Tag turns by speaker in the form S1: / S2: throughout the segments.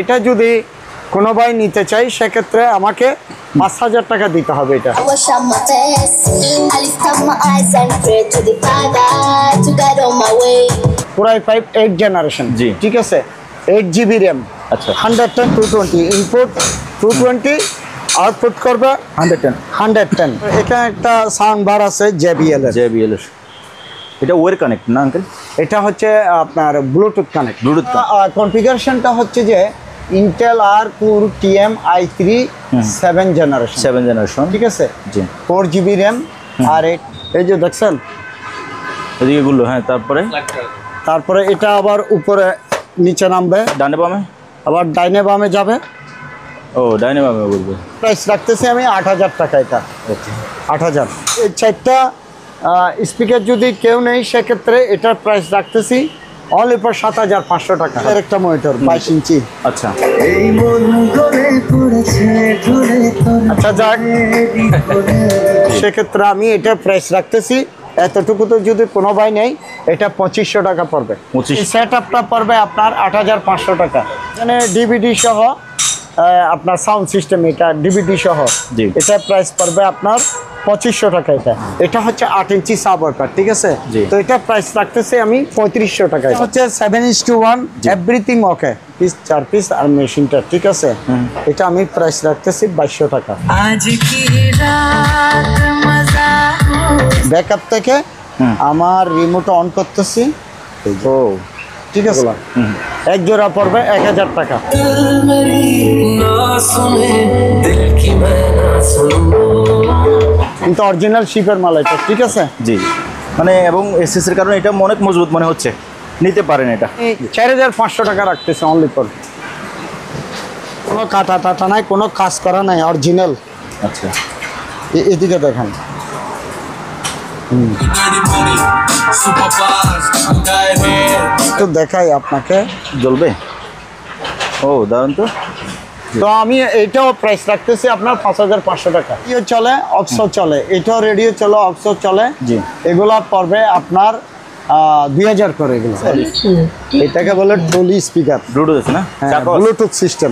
S1: এটা যদি কোনো ভাই নিতে চাই সেক্ষেত্রে আমাকে 5,000 টাকা দিতে হবে এটা। পুরাই 8 জেনারেশন,
S2: জি
S1: ঠিক আছে। 8 GB র্যাম,
S2: আচ্ছা
S1: 110 220 ইনপুট 220, আউটপুট করবে 110। এটা একটা সাউন্ড বার আছে JBL এর।
S2: এটা ওয়্যার কানেক্ট না আঙ্কেল?
S1: এটা হচ্ছে আপনার ব্লুটুথ কানেক্ট।
S2: কনফিগারেশনটা
S1: হচ্ছে যে ইন্টেল R4 TM-i3 7 জেনারেশন, ঠিক আছে।
S2: জি
S1: 4 GB র্যাম। আর এই যে দেখছেন
S2: এদিকে গুলো, হ্যাঁ
S1: তারপরে এটা আবার উপরে নিচে নামবে,
S2: ডানে বামে,
S1: আবার ডাইনে বামে যাবে।
S2: ও ডাইনে বামে বলবে।
S1: প্রাইস রাখতেছি আমি 8,000 টাকা। এটা 8,000। এই 4টা স্পিকার যদি কেউ নেই সেক্ষেত্রে এটার প্রাইস রাখতেছি অনলি ফর 7,500 টাকা। এর একটা মনিটর 22 ইঞ্চি।
S2: আচ্ছা
S1: আচ্ছা যাক, সেক্ষেত্রে আমি এটা প্রাইস রাখতেছি এতটুকু। তো যদি কোনো ভাই নেই এটা 2,500 টাকা পড়বে। সেট আপটা পড়বে আপনার 8,500 টাকা। এখানে ডিভিডি সহ আপনার সাউন্ড সিস্টেম, এটা ডিভিডি সহ, এটা প্রাইস পড়বে আপনার 2,500 টাকা। এটা হচ্ছে 8 ইঞ্চি সাবওয়ার্কার, ঠিক আছে। তো এটা প্রাইস রাখতেছি আমি 3,500 টাকা। এটা হচ্ছে 7:1 এভরিথিং ওকে, পিস 4 পিস আর মেশিনটা, ঠিক আছে। এটা আমি প্রাইস রাখতেছি 2,200 টাকা। ব্যাকআপ থেকে আমার রিমোট অন করতেছি, ঠিক আছে। এক জোড়া পড়বে 1,000 টাকা। কিন্তু অরিজিনাল শিপের মাল এটা, ঠিক আছে।
S2: জি মানে এবং এসএস এর কারণে এটা অনেক মজবুত মনে হচ্ছে, নিতে পারেন। এটা
S1: 4,500 টাকা রাখতেছে অনলি ফর। কোনো কাটা টাটা নাই, কোনো কাজ করা নাই, অরিজিনাল।
S2: আচ্ছা
S1: এদিকে দেখেন, তো দেখাই আপনাকে,
S2: জ্বলবে। ও দারুন তো।
S1: তো আমি এইটাও প্রাইস রাখতেছি আপনার 5,500 টাকা। ইয়ে চলে, অক্সো চলে, এটাও রেডিও চলে, অক্সো চলে।
S2: জি
S1: এগুলা পড়বে আপনার 2,000 করে। এগুলো এটাকে বলে টলি স্পিকার,
S2: ব্লুটুথ না,
S1: ব্লুটুথ সিস্টেম।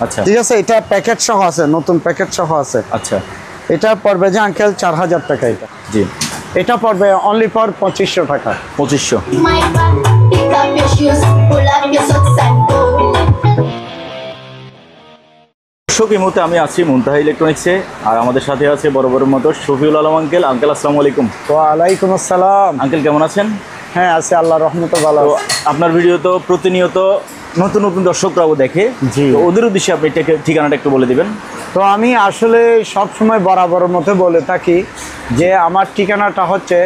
S2: আচ্ছা
S1: ঠিক আছে। এটা প্যাকেট সহ আছে, নতুন প্যাকেট সহ আছে।
S2: আচ্ছা
S1: এটা পড়বে যে আঙ্কেল 4,000 টাকা। এটা
S2: জি
S1: এটা পড়বে অনলি ফর 2,500 টাকা।
S2: 2,500। এই মুহূর্তে আমি আছি মুনতাহা ইলেকট্রনিক্সে, আর আমাদের সাথে আছে বড় মতো শফিউল আলম আঙ্কেল। আঙ্কেল আসসালামু আলাইকুম।
S1: ওয়ালাইকুম আসসালাম।
S2: আঙ্কেল কেমন আছেন?
S1: হ্যাঁ আছি, আল্লাহর রহমতে ভালো।
S2: আপনার ভিডিও তো প্রতিনিয়ত নতুন নতুন দর্শকরাও দেখে, জি ওদের উদ্দেশ্যে আপনি ঠিকানাটা একটু বলে দিবেন।
S1: তো আমি আসলে সব সময় বরাবরের মতো বলে থাকি যে আমার ঠিকানাটা হচ্ছে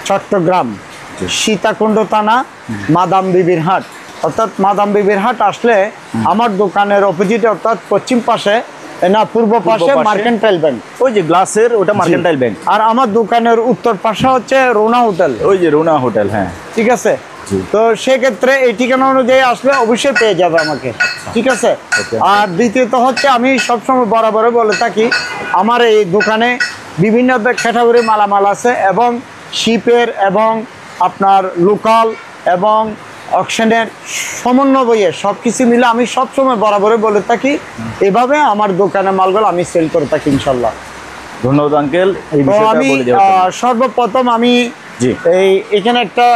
S1: চট্টগ্রাম সীতাকুণ্ড থানা মাদাম বিবির হাট। অর্থাৎ মাদাম বিবির হাট আসলে আমার দোকানের অপোজিটে, অর্থাৎ পশ্চিম পাশে না পূর্ব পাশে মার্কেন্টাইল ব্যাংক,
S2: ওই যে গ্লাসের ওটা মার্কেন্টাইল ব্যাংক।
S1: আর আমার দোকানের উত্তর পাশে হচ্ছে রোনা হোটেল,
S2: ওই যে রোনা হোটেল। হ্যাঁ
S1: ঠিক আছে। তো সেক্ষেত্রে এই ঠিকানা অনুযায়ী আসলে অবশ্যই পেয়ে যাবে আমাকে, ঠিক আছে। আর দ্বিতীয়ত হচ্ছে আমি সবসময় বরাবর বলে থাকি আমার এই দোকানে বিভিন্ন ক্যাটাগরি মালামাল আছে, এবং শিপের এবং আপনার লোকাল এবং অকশনের সমন্বয়ে সব কিছু মিলে আমি সবসময় বরাবর বলে থাকি এভাবে আমার দোকানের মালগুলো আমি সেল করে থাকি ইনশাল্লাহ।
S2: ধন্যবাদ আঙ্কেল।
S1: আমি সর্বপ্রথম আমি এখানে একটা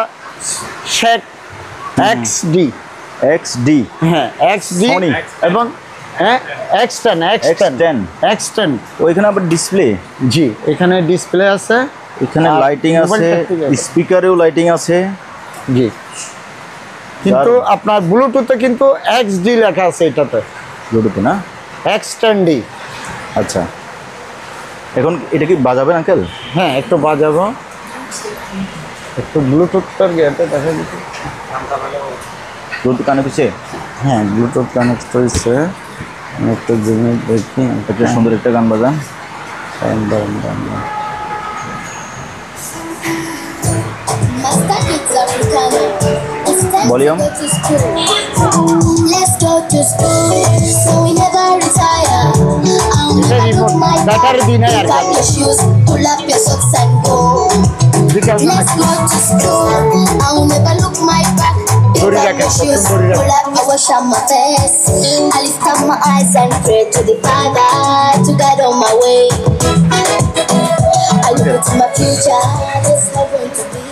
S1: শেক XD, হ্যাঁ XD এবং X10
S2: ওইখানে আবার ডিসপ্লে।
S1: জি এখানে ডিসপ্লে আছে,
S2: এখানে লাইটিং আছে, স্পিকারেও লাইটিং আছে।
S1: জি কিন্তু আপনার ব্লুটুথে কিন্তু XD লেখা আছে এটাতে,
S2: ব্লুটুথে না
S1: X10D।
S2: আচ্ছা এখন এটা কি বাজাবেন আঙ্কেল?
S1: হ্যাঁ একটু বাজাবো, একটু ব্লুটুথটার গেটে দেখা দিতে।
S2: ব্লুটুথ কানেক্ট হচ্ছে?
S1: হ্যাঁ ব্লুটুথ কানেক্ট হয়েছে। আমি একটু জেনে দেখি,
S2: একটা সুন্দর একটা গান বাজান। ভলিউম
S1: ব্যাটারি দিন আর বডি রাখেন, প্রথম বডি রাখেন।
S3: Pull up, I wash out my face. I lift up my eyes and pray to the Father to guide on my way. I look into my future, just I want to be.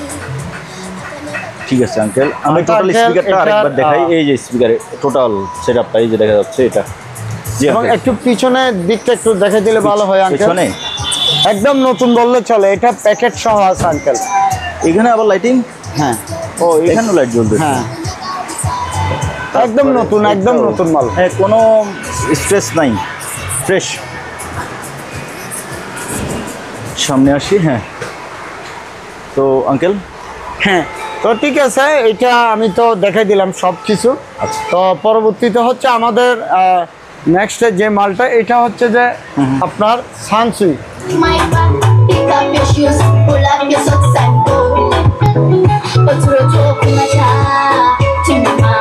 S2: ঠিক আছে uncle, আমি
S1: আচ্ছা,
S2: total
S1: uncle,
S2: স্পিকারটা
S1: এটা,
S2: আরেকবার দেখাই। এই যে স্পিকারে টোটাল সেটআপটা এই যে দেখা যাচ্ছে এটা। জি
S1: এবং
S2: uncle,
S1: একটু পিছনের দিকটা একটু দেখে দিলে ভালো হয় আঙ্কেল।
S2: পেছনে
S1: একদম নতুন বললে চলে, এটা প্যাকেট সহ আছে আঙ্কেল।
S2: এখানে আবার লাইটিং,
S1: হ্যাঁ
S2: ও এখানে লাইট জ্বলবে।
S1: হ্যাঁ একদম নতুন, একদম নতুন মাল।
S2: হ্যাঁ, কোনো স্ট্রেস নাই, ফ্রেশ। সামনে আসি। হ্যাঁ, তো আঙ্কেল,
S1: হ্যাঁ তো ঠিক আছে, এটা আমি তো দেখাই দিলাম সব কিছু।
S2: আচ্ছা।
S1: তো পরবর্তীতে হচ্ছে আমাদের নেক্সট যে মালটা, এটা হচ্ছে যে আপনার সানসুই।
S3: My back, pick up your shoes, pull up your socks and go. But to the top, my child, Chimama,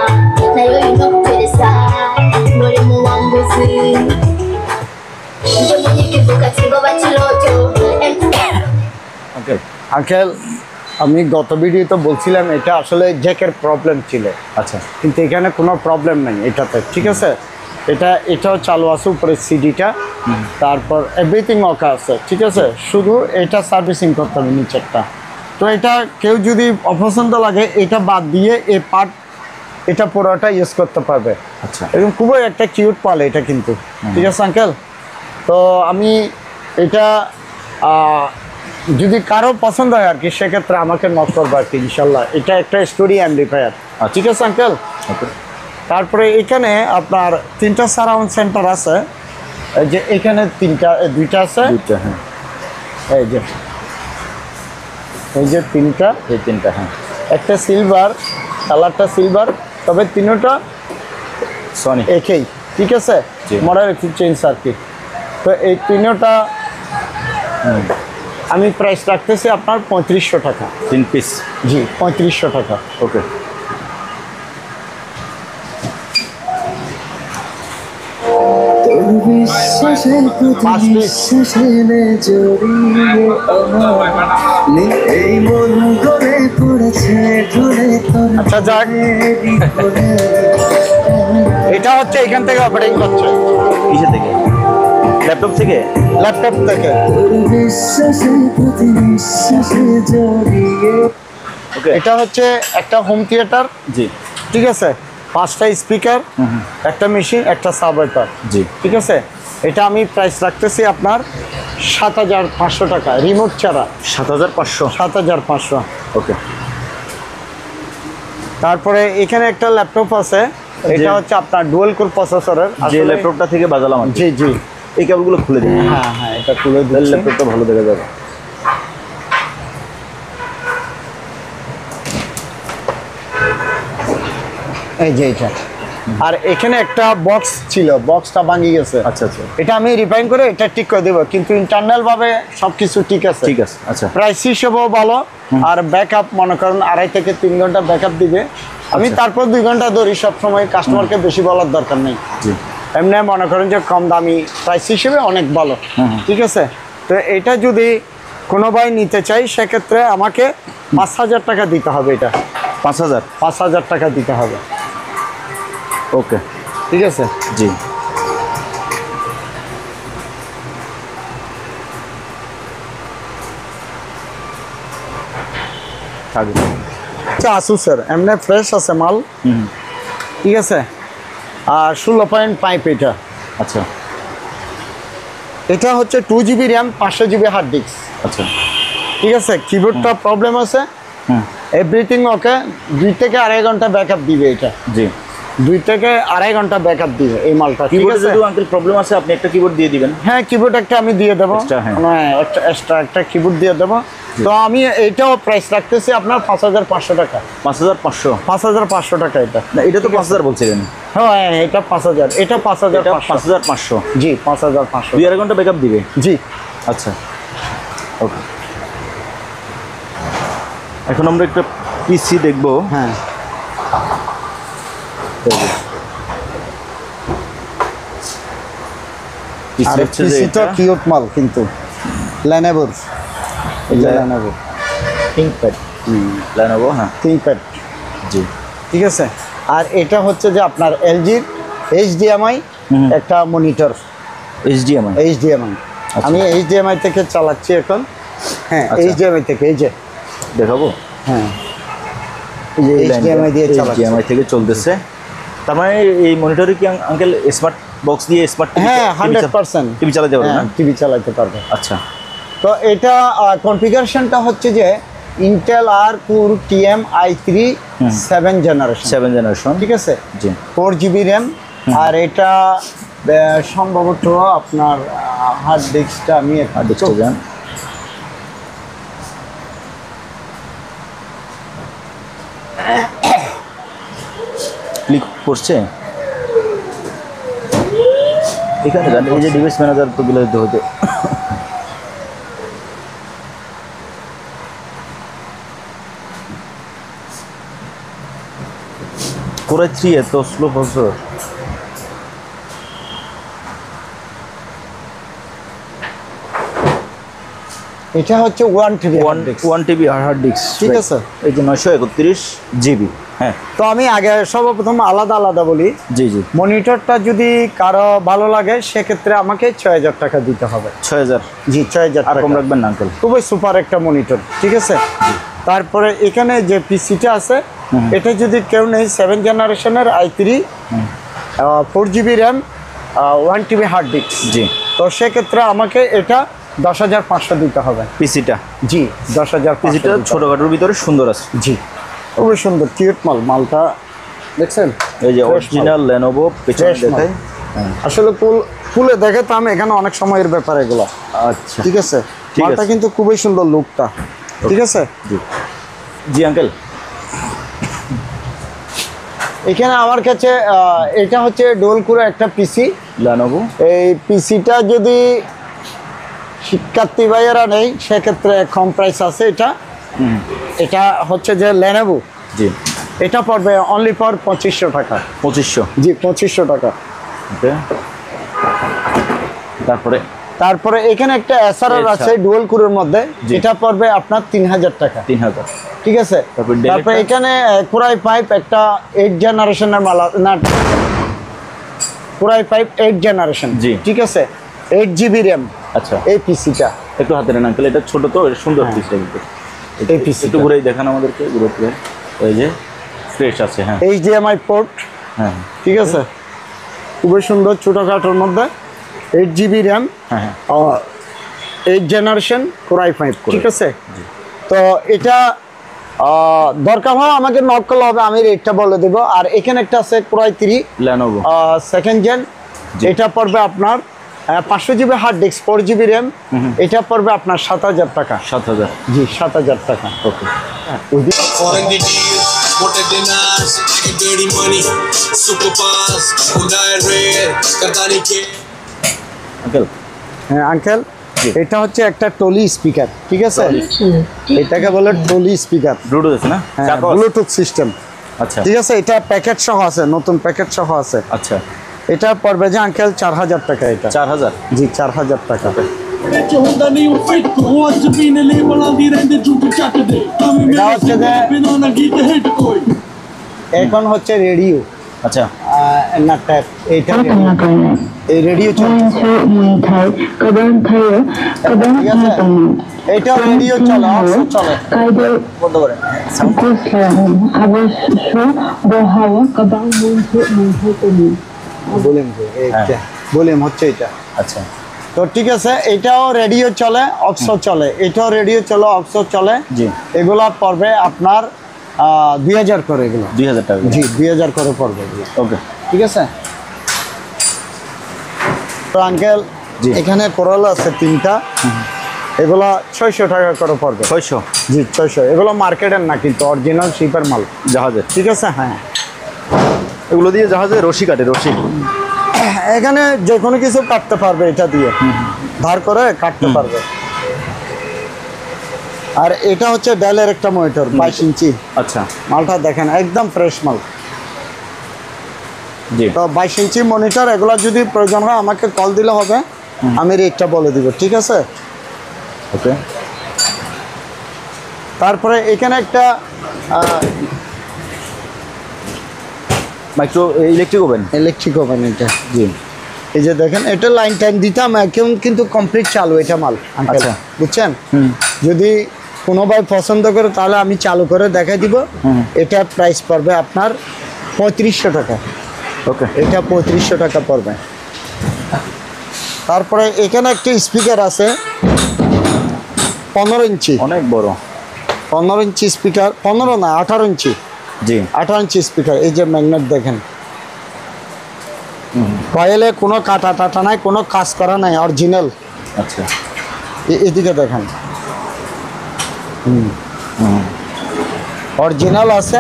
S3: now you knock to the side, no you move on go see. Yo me dije que boca chico bachiloto,
S2: uncle,
S1: uncle আমি গত ভিডিওতে বলছিলাম এটা আসলে জ্যাকের problem ছিল,
S2: আচ্ছা
S1: কিন্তু এখানে কোনো প্রবলেম নেই এটাতে, ঠিক আছে। এটাও চালু আছে, উপরে সিডিটা, তারপর এভরিথিং ওকে আছে, ঠিক আছে। শুধু এটা সার্ভিসিং করতে হবে নিচেরটা। তো এটা কেউ যদি অপছন্দ লাগে, এটা বাদ দিয়ে এই পার্ট এটা পুরোটা ইউজ করতে পারবে।
S2: আচ্ছা,
S1: এবং খুবই একটা কিউট পাল এটা কিন্তু, ঠিক আছে আঙ্কেল। তো আমি এটা যদি কারো পছন্দ হয় আর কি, সেক্ষেত্রে আমাকে নক করবো আর কি, ইনশাল্লাহ। এটা একটা স্টোরি অ্যাম্পলিফায়ার, ঠিক আছে আঙ্কেল।
S2: ওকে।
S1: তারপরে এখানে আপনার 3টা সারাউন্ড সেন্টার আছে, এই যে এখানে 2টা আছে,
S2: দুইটা, হ্যাঁ,
S1: এই যে 3টা,
S2: এই তিনটা, হ্যাঁ,
S1: একটা সিলভার, কালারটা সিলভার, তবে তিনটা
S2: সনি
S1: একই, ঠিক আছে।
S2: জি।
S1: মডেল একটু চেঞ্জ আর কি। তো এই তিনটা আমি প্রাইস রাখতেছি আপনার 3500 টাকা।
S2: 3 পিস,
S1: জি 3500 টাকা।
S2: ওকে।
S4: বিশ্বাসের প্রতি
S1: 5 পিস।
S4: বিশ্বাসের জড়িয়ে আমার এই মন গলে পড়েছে ঢলে তোর
S1: আচ্ছা যাক, এটা হচ্ছে এখান থেকে অপারেটিং করছে,
S2: কিসে থেকে? ল্যাপটপ থেকে?
S1: ল্যাপটপ থেকে।
S4: তোর বিশ্বাসের প্রতি বিশ্বাসে জড়িয়ে
S2: ওকে।
S1: এটা হচ্ছে একটা হোম থিয়েটার,
S2: জি,
S1: ঠিক আছে। 5টা স্পিকার, একটা মেশিন, একটা সাবওয়ুফার,
S2: জি,
S1: ঠিক আছে। এটা আমি প্রাইস রাখতেছি আপনার 7500 টাকা, রিমোট ছাড়া
S2: 7500।
S1: 7500।
S2: ওকে।
S1: তারপরে এখানে একটা ল্যাপটপ আছে, এটা হচ্ছে আপনার ডুয়াল কোর প্রসেসরের।
S2: যে ল্যাপটপটা থেকে বাজালাম আর কি।
S1: জি জি,
S2: এই কেবলগুলো খুলে দিন।
S1: হ্যাঁ হ্যাঁ, এটা খুলে দিচ্ছি।
S2: ল্যাপটপটা ভালো দেখা যাবে।
S1: এই যে এটা। আর এখানে একটা বক্স ছিল, বক্সটা ভাঙি গেছে।
S2: আচ্ছা আচ্ছা,
S1: এটা আমি রিপেয়ার করে এটা ঠিক করে দেবো, কিন্তু ইন্টারনাল ভাবে সবকিছু ঠিক আছে।
S2: ঠিক আছে। আচ্ছা,
S1: প্রাইস হিসেবেও ভালো, আর ব্যাকআপ মনে করেন 2.5 থেকে 3 ঘন্টা ব্যাকআপ দিবে। আমি
S2: আচ্ছা।
S1: তারপর 2 ঘন্টা ধরি সব সময়, কাস্টমারকে বেশি বলার দরকার নেই।
S2: জি,
S1: এমনি মনে করেন যে কম দামি, প্রাইস হিসেবে অনেক ভালো, ঠিক আছে। তো এটা যদি কোনো ভাই নিতে চাই, সেক্ষেত্রে আমাকে 5000 টাকা দিতে হবে। এটা
S2: 5000।
S1: 5000 টাকা দিতে হবে,
S2: ওকে,
S1: ঠিক আছে।
S2: জি। থাকবে।
S1: আচ্ছা আসুসের এমনি ফ্রেশ আছে মাল, ঠিক আছে। আর 16.5 এটা।
S2: আচ্ছা
S1: এটা হচ্ছে 2GB RAM, 500GB hard disk,
S2: আচ্ছা,
S1: ঠিক আছে। কিবোর্ডটা প্রবলেম আছে, এভরিথিং ওকে। 2 থেকে 2.5 ঘন্টা ব্যাকআপ দিবে এটা।
S2: জি।
S1: 2 থেকে 2.5 ঘন্টা ব্যাকআপ দিবে এই মালটা, ঠিক
S2: কিবোর্ডে
S1: আছে।
S2: যদি আঙ্কেল প্রবলেম আছে, আপনি একটা কিবোর্ড দিয়ে দিবেন।
S1: হ্যাঁ, কিবোর্ড একটা আমি দিয়ে দেবো,
S2: Extra, হ্যাঁ।
S1: একটা এক্সট্রা একটা কিবোর্ড দিয়ে দেবো। তো আমি এইটাও প্রাইস রাখতেছি আপনার 5500 টাকা।
S2: 5500?
S1: 5500 টাকা এটা।
S2: না, এটা তো 5000 বলছিলেন।
S1: হ্যাঁ, এটা 5000, এটা
S2: এটা
S1: 5500।
S2: 5500।
S1: জি 5500।
S2: 2.5 ঘন্টা ব্যাকআপ দিবে?
S1: জি।
S2: আচ্ছা, ওকে। এখন আমরা একটা পিসি দেখবো।
S1: হ্যাঁ,
S2: পিসি
S1: আর
S2: হচ্ছে যে
S1: পিসিটা
S2: এটা
S1: কিউট মাল কিন্তু, লেনোভোর,
S2: লেনোভো থিংকপ্যাড। লেনোভো, হ্যাঁ,
S1: থিংকপ্যাড।
S2: জি।
S1: ঠিক আছে। আর এটা হচ্ছে যে আপনার এলজির HDMI একটা মনিটর, HDMI আমি HDMI থেকে চালাচ্ছি এখন। হ্যাঁ, HDMI থেকে, এই যে
S2: দেখাবো।
S1: হ্যাঁ,
S2: এই যে
S1: HDMI দিয়ে চালাচ্ছি।
S2: HDMI থেকে চলতেছে। তার মানে এই মনিটরে কি আঙ্কেল স্মার্ট বক্স দিয়ে স্মার্ট টিভি?
S1: হ্যাঁ, 100%
S2: টিভি চালাতে পারবে না?
S1: টিভি চালাতে পারবে।
S2: আচ্ছা।
S1: তো এটা কনফিগারেশনটা হচ্ছে যে ইন্টেল আর কোর TM-i3 7 জেনারেশন, ঠিক আছে।
S2: জি।
S1: 4GB RAM. আর এটা সম্ভবত আপনার হার্ড ডিস্কটা আমি
S2: যান। ক্লিক করছে এখানে, জানেন এই যে ডিভাইস ম্যানেজার তো গুলো দিতে হতো। Core i3 এত স্লো প্রসেসর।
S1: এটা হচ্ছে 1TB
S2: হার্ড ডিস্ক,
S1: ঠিক আছে।
S2: এই যে 931 GB। হ্যাঁ,
S1: তো আমি আগে সর্বপ্রথম আলাদা বলি।
S2: জি জি।
S1: মনিটরটা যদি কারো ভালো লাগে সেক্ষেত্রে আমাকে 6000 টাকা দিতে হবে।
S2: 6000?
S1: জি, 6000
S2: আর
S1: টাকা।
S2: কম রাখবেন না আঙ্কেল?
S1: খুবই সুপার একটা মনিটর, ঠিক আছে। তারপরে এখানে যে পিসিটা আছে এটা যদি কেউ নেই 7 জেনারেশনের i3 4GB RAM 1TB hard disk,
S2: জি,
S1: তো সেক্ষেত্রে আমাকে এটা 10,500 দিতে হবে
S2: পিসিটা।
S1: জি, 10,500।
S2: পিসিটা ছোটখাটোর ভিতরে সুন্দর আছে।
S1: জি, খুবই সুন্দর কিউট মালটা দেখছেন।
S2: এই যে অরিজিনাল Lenovo পেছনে দেখায়।
S1: আসলে খুলে দেখাতাম এখানে অনেক সময়ের ব্যাপার এগুলো।
S2: আচ্ছা,
S1: ঠিক আছে।
S2: ঠিক
S1: মালটা
S2: আছে।
S1: কিন্তু খুবই সুন্দর লুকটা, ঠিক আছে।
S2: জি জি আঙ্কেল।
S1: এখানে আমার কাছে এটা হচ্ছে ডুয়াল কোর একটা পিসি
S2: Lenovo।
S1: এই পিসিটা যদি শিক্ষার্থী ভাইয়েরা নেই সেক্ষেত্রে কম প্রাইস আছে। এটা হচ্ছে যে Lenovo,
S2: জি।
S1: এটা পড়বে অনলি ফর 2500 টাকা।
S2: 2500?
S1: জি, 2500 টাকা।
S2: ওকে। তারপরে
S1: এখানে একটা এসআরআর আছে ডুয়াল কোরের মধ্যে, এটা পড়বে আপনার 3000 টাকা।
S2: 3000,
S1: ঠিক আছে। তারপরে এখানে Core i5 একটা 8 জেনারেশনের মাল না, Core i5 8 জেনারেশন,
S2: জি,
S1: ঠিক আছে। 8GB RAM.
S2: আচ্ছা,
S1: এই পিসিটা
S2: একটু হাতে নেন আঙ্কেল, এটা ছোট তো, সুন্দর পিসটা কিন্তু।
S1: এই পিসি
S2: একটু ঘুরেই দেখান আমাদেরকে, ঘুরে এই যে ফ্রেশ আছে। হ্যাঁ,
S1: HDMI পোর্ট,
S2: হ্যাঁ,
S1: ঠিক আছে। খুবই সুন্দর ছোটখাটোর মধ্যে 8GB র্যাম,
S2: হ্যাঁ,
S1: 8 জেনারেশন Core i5, ঠিক আছে। তো এটা দরকার হয় আমাকে নক করলে হবে, আমি রেটটা বলে দেবো। আর এখানে একটা আছে Core i3
S2: Lenovo
S1: 2nd gen, এটা পড়বে আপনার 500GB hard disk 4GB RAM, এটা পড়বে আপনার 7000 টাকা।
S2: 7000?
S1: জি, 7000 টাকা।
S2: ওকে।
S5: Foreign the deals, more than us, like dirty money, super fast, Hyundai red, Katani K.
S2: Uncle.
S1: হ্যাঁ আঙ্কেল, এটা হচ্ছে একটা টলি স্পিকার, ঠিক আছে। এটাকে বলে টলি স্পিকার,
S2: ব্লুটুথ আছে না?
S1: Bluetooth system.
S2: আচ্ছা,
S1: ঠিক আছে। এটা প্যাকেট সহ আছে, নতুন প্যাকেট সহ আছে।
S2: আচ্ছা।
S1: এটা পড়বে যে আঙ্কেল 4000 টাকা। এটা
S2: 4000?
S1: জি, 4000 টাকা।
S6: ਚ ਹੁੰਦਾ ਨਹੀਂ ਉਹ ਫਿੱਟ ਉਹ ਅੱਜ ਵੀ ਨੇ ਲੇਬਲਾਂ ਦੀ ਰਹਿੰਦੇ ਝੂਠ ਚੱਟਦੇ ਭਾਵੇਂ
S1: এটা হচ্ছে যে
S6: ਬਿਨਾਂ ਨਾ ਗੀਤ ਹਿੱਟ ਕੋਈ
S1: এখন হচ্ছে রেডিও,
S2: আচ্ছা,
S1: না ট্যাপ, এইটা
S7: Apa yang kau nak?
S1: এই রেডিও চলছে,
S7: Saya Muay Thai, kadang saya, kadang
S1: ঠিক আছে।
S7: saya
S1: এটা রেডিও চলে, অক্স চলে।
S7: Kaida
S1: বন্ধ করে
S7: kesiaran, habis itu bahawa kadang muncul ini.
S1: বলিম, এইটা বলিম হচ্ছে এটা।
S2: আচ্ছা।
S1: তো ঠিক আছে, এটাও রেডিও চলে, অক্স চলে, এটাও রেডিও চলে, অক্স চলে।
S2: জি।
S1: এগুলা পড়বে আপনার 2000 করে। এগুলো
S2: 2000 টাকা?
S1: জি, 2000 করে পড়বে এগুলো।
S2: ওকে,
S1: ঠিক আছে। তো আঙ্কেল,
S2: জি,
S1: এখানে কোরাল আছে 3টা, এগুলো 600 টাকা করে পড়বে।
S2: 600?
S1: জি, 600। এগুলো মার্কেটের না কিন্তু অরিজিনাল শিপের মাল,
S2: জাহাজের?
S1: ঠিক আছে। হ্যাঁ,
S2: এগুলো দিয়ে জাহাজে রশি কাটে, রশি।
S1: এখানে যে কোনো কিছু কাটতে পারবে, এটা দিয়ে ধার করে কাটতে পারবে। আর এটা হচ্ছে ডেলের একটা মনিটর 22 ইঞ্চি।
S2: আচ্ছা,
S1: মালটা দেখেন একদম ফ্রেশ মাল।
S2: জি।
S1: তো 22 ইঞ্চি মনিটর, এগুলো যদি প্রয়োজন হয় আমাকে কল দিলে হবে, আমি রেটটা বলে দিব, ঠিক আছে।
S2: ওকে।
S1: তারপরে এখানে একটা
S2: micro electric oven.
S1: Electric oven এটা।
S2: জি।
S1: এই যে দেখেন এটা লাইন টাইম দিতাম, এখন কিন্তু কমপ্লিট চালু এটা মাল আঙ্কেল,
S2: আচ্ছা।
S1: বুঝছেন? যদি কোনো ভাই পছন্দ করে তাহলে আমি চালু করে দেখাই দিব। এটা প্রাইস পড়বে আপনার 3500 টাকা।
S2: ওকে।
S1: এটা 3500 টাকা পড়বে। তারপরে এখানে একটা স্পিকার আছে 15 ইঞ্চি,
S2: অনেক বড়।
S1: 15 ইঞ্চি স্পিকার, 15 না 18 ইঞ্চি।
S2: জি।
S1: 18 ইঞ্চি স্পিকার। এই যে ম্যাগনেট দেখেন, কয়েলে কোনো কাটা টাটা নাই, কোনো কাজ করা নাই, অরিজিনাল।
S2: আচ্ছা।
S1: এদিকে দেখেন, অরিজিনাল আছে।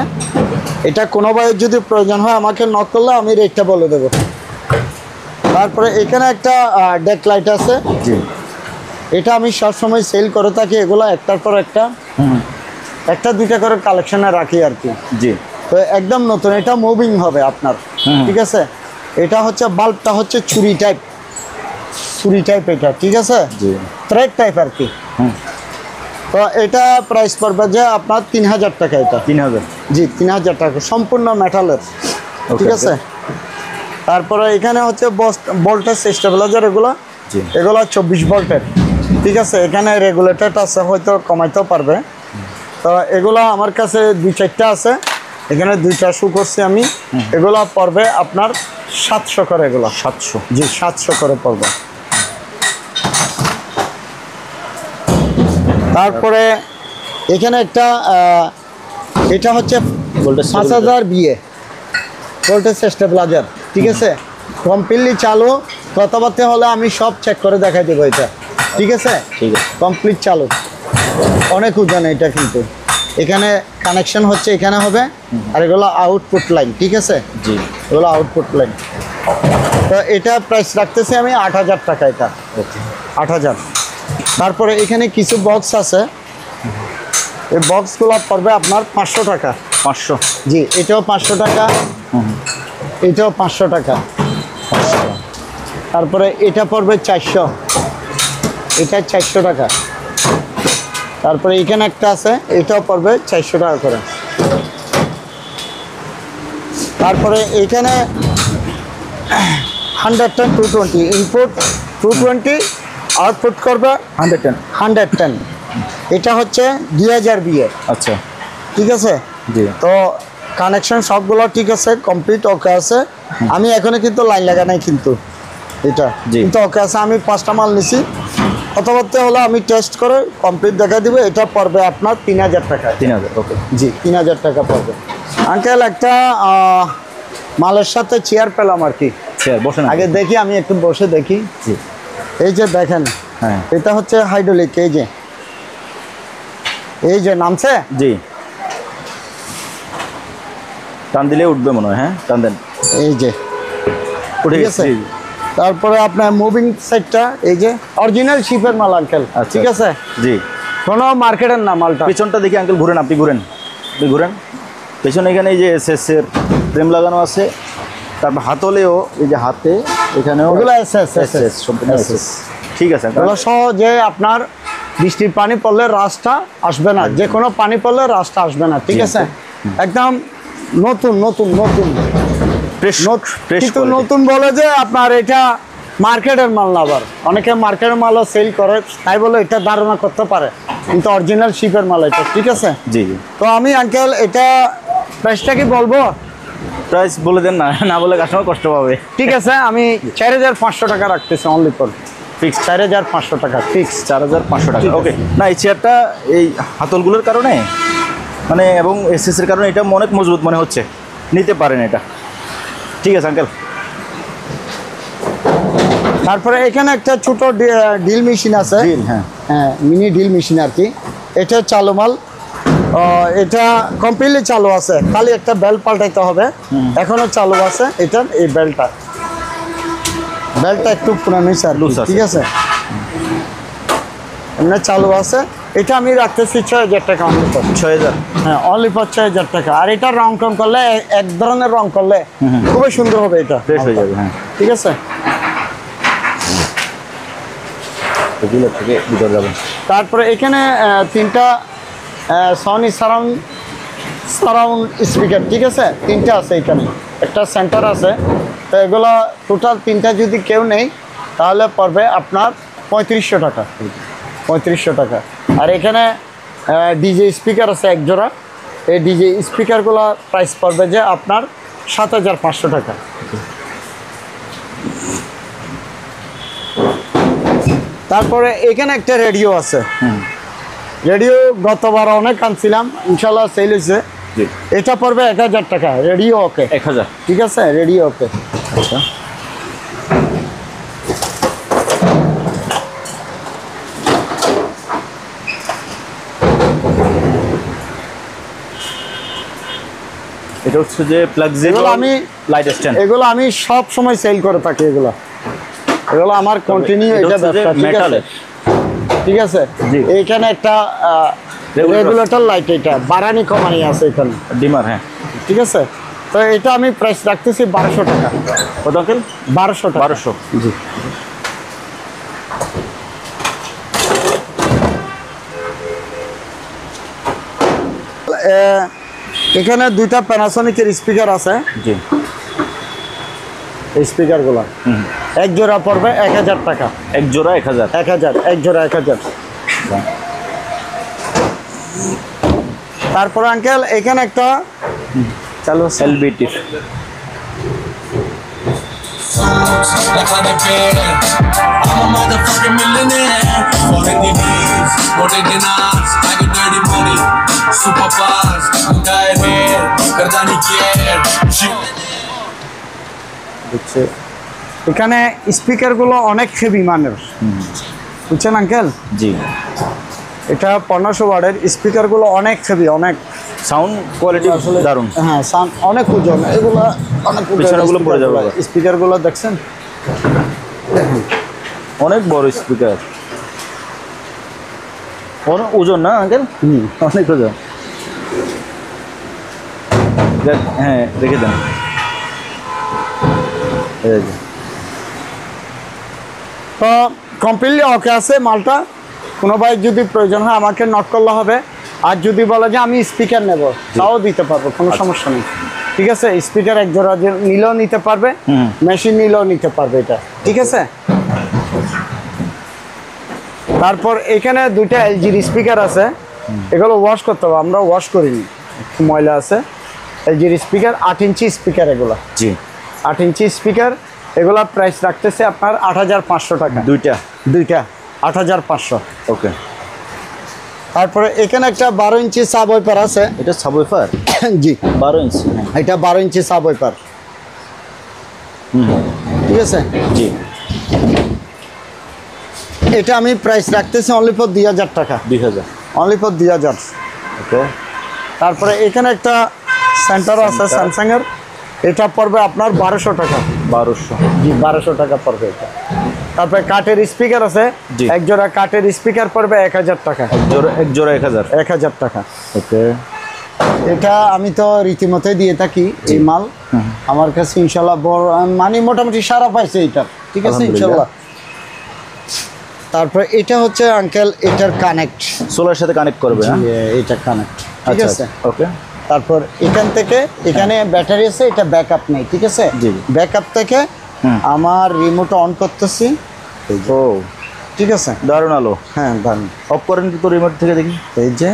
S1: এটা কোনো ভাই যদি প্রয়োজন হয় আমাকে নক করলে আমি রেটটা বলে দেবো। তারপরে এখানে একটা ডেক লাইট আছে।
S2: জি।
S1: এটা আমি সবসময় সেল করে থাকি, এগুলো একটার পর একটা, একটা দুইটা করে কালেকশনে রাখি আর কি।
S2: জি।
S1: তো একদম নতুন, এটা মুভিং হবে আপনার, ঠিক আছে? এটা হচ্ছে বাল্বটা হচ্ছে ছুরি টাইপ, এটা, ঠিক আছে?
S2: জি।
S1: থ্রেড টাইপ আর কি। তো এটা প্রাইস পড়বে যে আপনার 3000 টাকা। এটা
S2: 3000।
S1: জি, 3000 টাকা, সম্পূর্ণ মেটালের, ঠিক আছে? তারপরে এখানে হচ্ছে ভোল্টেজ স্টেবিলাইজার, এগুলো 24 ভোল্টের, ঠিক আছে? এখানে রেগুলেটর আছে, হয়তো কমাইতেও পারবে। তো এগুলো আমার কাছে 2-4টা আছে, এখানে 2টা শু করছি আমি। এগুলো পড়বে আপনার 700 করে। এগুলো
S2: 700?
S1: জি, 700 করে পড়বে। তারপরে এখানে একটা এটা হচ্ছে 5000 বিএ ভোল্টেজ স্টেবিলাইজার, ঠিক আছে? কমপ্লিটলি চালু, কথাবার্তা হলে আমি সব চেক করে দেখাই দেবো এটা, ঠিক আছে?
S2: ঠিক আছে।
S1: কমপ্লিট চালু, অনেক ওজন এটা কিন্তু। এখানে কানেকশন হচ্ছে, এখানে হবে, আর এগুলো আউটপুট লাইন, ঠিক আছে?
S2: জি।
S1: এগুলো আউটপুট লাইন। তো এটা প্রাইস রাখতেছি আমি 8000 টাকা। এটা 8000। তারপরে এখানে কিছু বক্স আছে, এই বক্সগুলো পড়বে আপনার 500 টাকা।
S2: 500?
S1: জি, এটাও 500 টাকা, এটাও 500 টাকা। তারপরে এটা পড়বে 400, এটা 400 টাকা। তারপরে এখানে একটা আছে, এটাও পড়বে 400 টাকা করে। তারপরে এখানে 110 220 ইনপুট, 220 আউটপুট করবে 110। এটা হচ্ছে 2000 বিএ।
S2: আচ্ছা,
S1: ঠিক আছে?
S2: জি।
S1: তো কানেকশন সবগুলো ঠিক আছে, কমপ্লিট ওকে আছে। আমি এখনো কিন্তু লাইন লাগা নাই কিন্তু, এটা কিন্তু ওকে আছে। আমি 5টা মাল নিছি, কথাবার্তা হলো আমি টেস্ট করে কমপ্লিট দেখা দিব। এটা পড়বে আপনার 3000 টাকা।
S2: 3000? ওকে।
S1: জি, 3000 টাকা পড়বে। আঙ্কেল একটা মালের সাথে চেয়ার পেলাম আর কি।
S2: চেয়ার বসেন
S1: আগে দেখি, আমি একটু বসে দেখি।
S2: জি।
S1: এই যে দেখেন,
S2: হ্যাঁ,
S1: এটা হচ্ছে হাইড্রোলিক। এই যে নামছে।
S2: জি। টান দিলে উঠবে মনে হয়। হ্যাঁ, টান দেন।
S1: এই যে
S2: উঠে
S1: ঠিক
S2: গেছে।
S1: আছে। তারপরে আপনার মুভিং সাইডটা, এই যে অরিজিনাল শিপের মাল আঙ্কেল, ঠিক আছে?
S2: জি।
S1: কোনো মার্কেটের না মালটা।
S2: পেছনটা দেখি আঙ্কেল, ঘুরেন, আপনি ঘুরেন, পেছনে। এখানে এই যে এসএস এর ফ্রেম লাগানো আছে। তারপর হাতলেও এই যে হাতে এখানেও
S1: ওগুলো এসএস,
S2: সম্পূর্ণ এসএস। ঠিক আছে।
S1: এগুলো সহজে আপনার বৃষ্টির পানি পড়লে রাস্তা আসবে না, যে কোনো পানি পড়লে রাস্তা আসবে না, ঠিক আছে? একদম নতুন নতুন নতুন কিন্তু নতুন বলে যে আপনার এটা মার্কেটের মাল না। আবার অনেকে মার্কেটের মালও সেল করে, তাই বলে এটা ধারণা করতে পারে, কিন্তু অরিজিনাল শিপের মাল এটা, ঠিক আছে?
S2: জি।
S1: তো আমি আঙ্কেল এটা প্রাইসটা কি বলবো?
S2: প্রাইস বলে দেন না, না বলে কাস্টমার কষ্ট পাবে।
S1: ঠিক আছে, আমি 4500 টাকা রাখতেছি অনলি ফর ফিক্স। 4500 টাকা ফিক্স।
S2: 4500 টাকা। ওকে। না, এই চেয়ারটা এই হাতলগুলোর কারণে মানে এবং এসএস এর কারণে এটা অনেক মজবুত মনে হচ্ছে, নিতে পারেন এটা। ঠিক আছে আঙ্কেল।
S1: তারপরে এখানে একটা ছোট ডিল মেশিন আছে।
S2: হ্যাঁ,
S1: মিনি ডিল মেশিন আর কি। এটা চালু মাল, এটা কমপ্লিটলি চালু আছে, খালি একটা বেল্ট পাল্টাইতে হবে, এখনো চালু আছে। এটার এই বেল্টটা একটু পুরানো হয়েছে আর কি, ঠিক আছে? এমনি চালু আছে। এটা আমি রাখতেছি 6000 টাকা অনলি ফর।
S2: 6000?
S1: হ্যাঁ, অনলি ফর 6000 টাকা। আর এটা রং কম করলে, এক ধরনের রং করলে খুবই সুন্দর হবে, এটা
S2: ফ্রেশ হয়ে যাবে। হ্যাঁ,
S1: ঠিক আছে।
S2: এগুলো থেকে ভিতরে যাবেন।
S1: তারপরে এখানে 3টা সনি সারাউন্ড স্পিকার, ঠিক আছে? 3টা আছে এখানে, একটা সেন্টার আছে। তো এগুলো টোটাল 3টা যদি কেউ নেই তাহলে পড়বে আপনার 3500 টাকা, 3500 টাকা। আর এখানে ডিজে স্পিকার আছে এক জোড়া, এই ডিজে স্পিকারগুলো প্রাইস পড়বে যে আপনার 7500 টাকা। তারপরে এখানে একটা রেডিও আছে, রেডিও গতবার অনেক আনছিলাম, ইনশাল্লাহ সেল হয়েছে।
S2: জি।
S1: এটা পড়বে 1000 টাকা, রেডিও ওকে,
S2: 1000।
S1: ঠিক আছে, রেডিও ওকে।
S2: আচ্ছা, এটা হচ্ছে যে ফ্লেক্সিবল লাইট স্ট্যান্ড।
S1: এগুলো আমি সব সময় সেল করে থাকি, এগুলো আমার কন্টিনিউ এটা ব্যবসা, ঠিক আছে, ঠিক আছে।
S2: জি।
S1: এইখানে একটা রেগুলেটর লাইট, এটা বারানি কমানি আছে এখানে,
S2: ডিমার, হ্যাঁ,
S1: ঠিক আছে। তো এটা আমি প্রাইস রাখতেছি 1200 টাকা।
S2: কত আঙ্কেল?
S1: 1200 টাকা।
S2: 1200।
S1: জি। এখানে 2টা প্যানাসোনিকের স্পিকার আছে।
S2: জি।
S1: এই স্পিকারগুলো এক জোড়া পড়বে 1000 টাকা।
S2: এক জোড়া 1000।
S1: 1000, এক জোড়া 1000। তারপর আঙ্কেল এখানে একটা চালু আছে
S2: এলবিটির।
S5: Like honey bear, I'm a motherfucking millionaire. Falling the knees, more than dinners. I get dirty money, super fast. Dyed hair, Kardani care.
S1: হচ্ছে এখানে স্পিকারগুলো অনেক হেভি মানের, বুঝছেন আঙ্কেল?
S2: জি।
S1: এটা 1500 ওয়াটের স্পিকারগুলো অনেক হেভি, অনেক
S2: সাউন্ড কোয়ালিটি আসলে দারুণ।
S1: হ্যাঁ, সাউন্ড অনেক ওজন, এগুলো অনেক
S2: পিছনেগুলো পড়ে যাবে।
S1: স্পিকারগুলো দেখছেন,
S2: অনেক বড় স্পিকার, অনেক ওজন না আঙ্কেল? অনেক ওজন। হ্যাঁ, রেখে দেন।
S1: তো কমপ্লিটলি ওকে আছে মালটা। কোনো ভাই যদি প্রয়োজন হয় আমাকে নক করলে হবে, আর যদি বলে যে আমি স্পিকার নেব তাও দিতে পারবো, কোনো সমস্যা নেই, ঠিক আছে। স্পিকার এক জোড়া নিলেও নিতে পারবে, মেশিন নিলেও নিতে পারবে, এটা ঠিক আছে। তারপর এখানে 2টা এলজির স্পিকার আছে, এগুলো ওয়াশ করতে হবে, আমরা ওয়াশ করিনি, একটু ময়লা আছে। এলজির স্পিকার 8 ইঞ্চি স্পিকার, এগুলো
S2: জি
S1: 8 ইঞ্চি স্পিকার। এগুলা প্রাইস রাখতেছে আপনার 8500 টাকা।
S2: দুইটা
S1: 8500।
S2: ওকে।
S1: তারপরে এখানে একটা 12 ইঞ্চি সাব ওয়াইপার আছে।
S2: এটা সাবওয়ুফার?
S1: জি,
S2: 12 ইঞ্চি।
S1: এটা 12 ইঞ্চি সাব ওয়াইপার, ঠিক আছে।
S2: জি।
S1: এটা আমি প্রাইস রাখতেছি অনলি ফর 2000 টাকা,
S2: 2000,
S1: অনলি ফর 2000।
S2: ওকে।
S1: তারপরে এখানে একটা সেন্টার আছে স্যামসাং এর, এটা পড়বে আপনার 1200 টাকা।
S2: 1200।
S1: জি, 1200 টাকা পড়বে এটা। তারপরে কাঠের স্পিকার আছে,
S2: জি।
S1: এক জোড়া কাঠের স্পিকার পড়বে 1000 টাকা।
S2: এক জোড়া 1000।
S1: 1000 টাকা।
S2: ওকে।
S1: এটা আমি তো রীতিমতোই দিয়ে থাকি এই মাল, আমার কাছে ইনশাল্লাহ বড় মানে মোটামুটি সারা পাইছে এটা, ঠিক আছে ইনশাল্লাহ। তারপরে এটা হচ্ছে আঙ্কেল, এটার কানেক্ট,
S2: সোলার সাথে কানেক্ট করবে, হ্যাঁ?
S1: এটা কানেক্ট, ঠিক
S2: আচ্ছা,
S1: আছে।
S2: ওকে।
S1: তারপর এখান থেকে এখানে ব্যাটারি আছে, এটা ব্যাকআপ নেই, ঠিক আছে।
S2: জি।
S1: ব্যাকআপ থেকে আমার রিমোট অন করতেছি,
S2: ও
S1: ঠিক আছে।
S2: দারুণ আলো।
S1: হ্যাঁ, দারুণ।
S2: অফ করেন তো রিমোট থেকে দেখি।
S1: এই যে